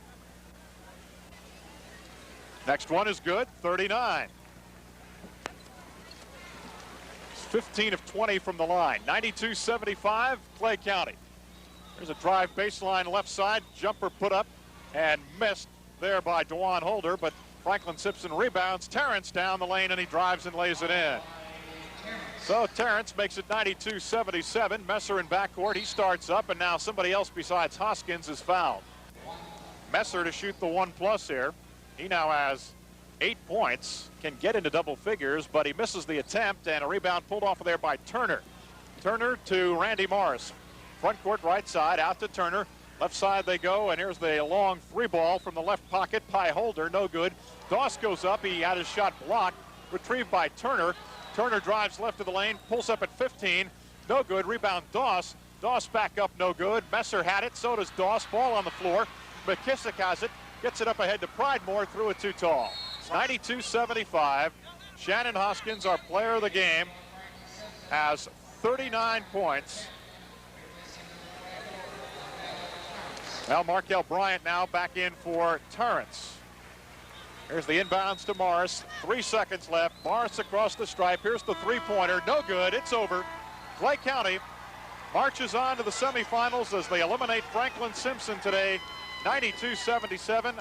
A: Next one is good, 39. He's 15 of 20 from the line. 92-75, Clay County. There's a drive baseline left side, jumper put up and missed there by DeJuan Holder, but Franklin Simpson rebounds. Terrence down the lane, and he drives and lays it in. So Terrence makes it 92-77. Messer in backcourt. He starts up, and now somebody else besides Hoskins is fouled. Messer to shoot the 1+ here. He now has 8 points, can get into double figures, but he misses the attempt, and a rebound pulled off of there by Turner. Turner to Randy Morris. Front court right side, out to Turner. Left side they go, and here's the long 3-ball from the left pocket by Holder. No good. Doss goes up. He had his shot blocked. Retrieved by Turner. Turner drives left of the lane, pulls up at 15. No good. Rebound Doss. Doss back up, no good. Messer had it. So does Doss. Ball on the floor. McKissick has it. Gets it up ahead to Pridemore. Threw it too tall. 92-75. Shannon Hoskins, our player of the game, has 39 points. Well, Markel Bryant now back in for Terrence. Here's the inbounds to Morris. 3 seconds left. Morris across the stripe. Here's the three-pointer. No good. It's over. Clay County marches on to the semifinals as they eliminate Franklin Simpson today, 92-77.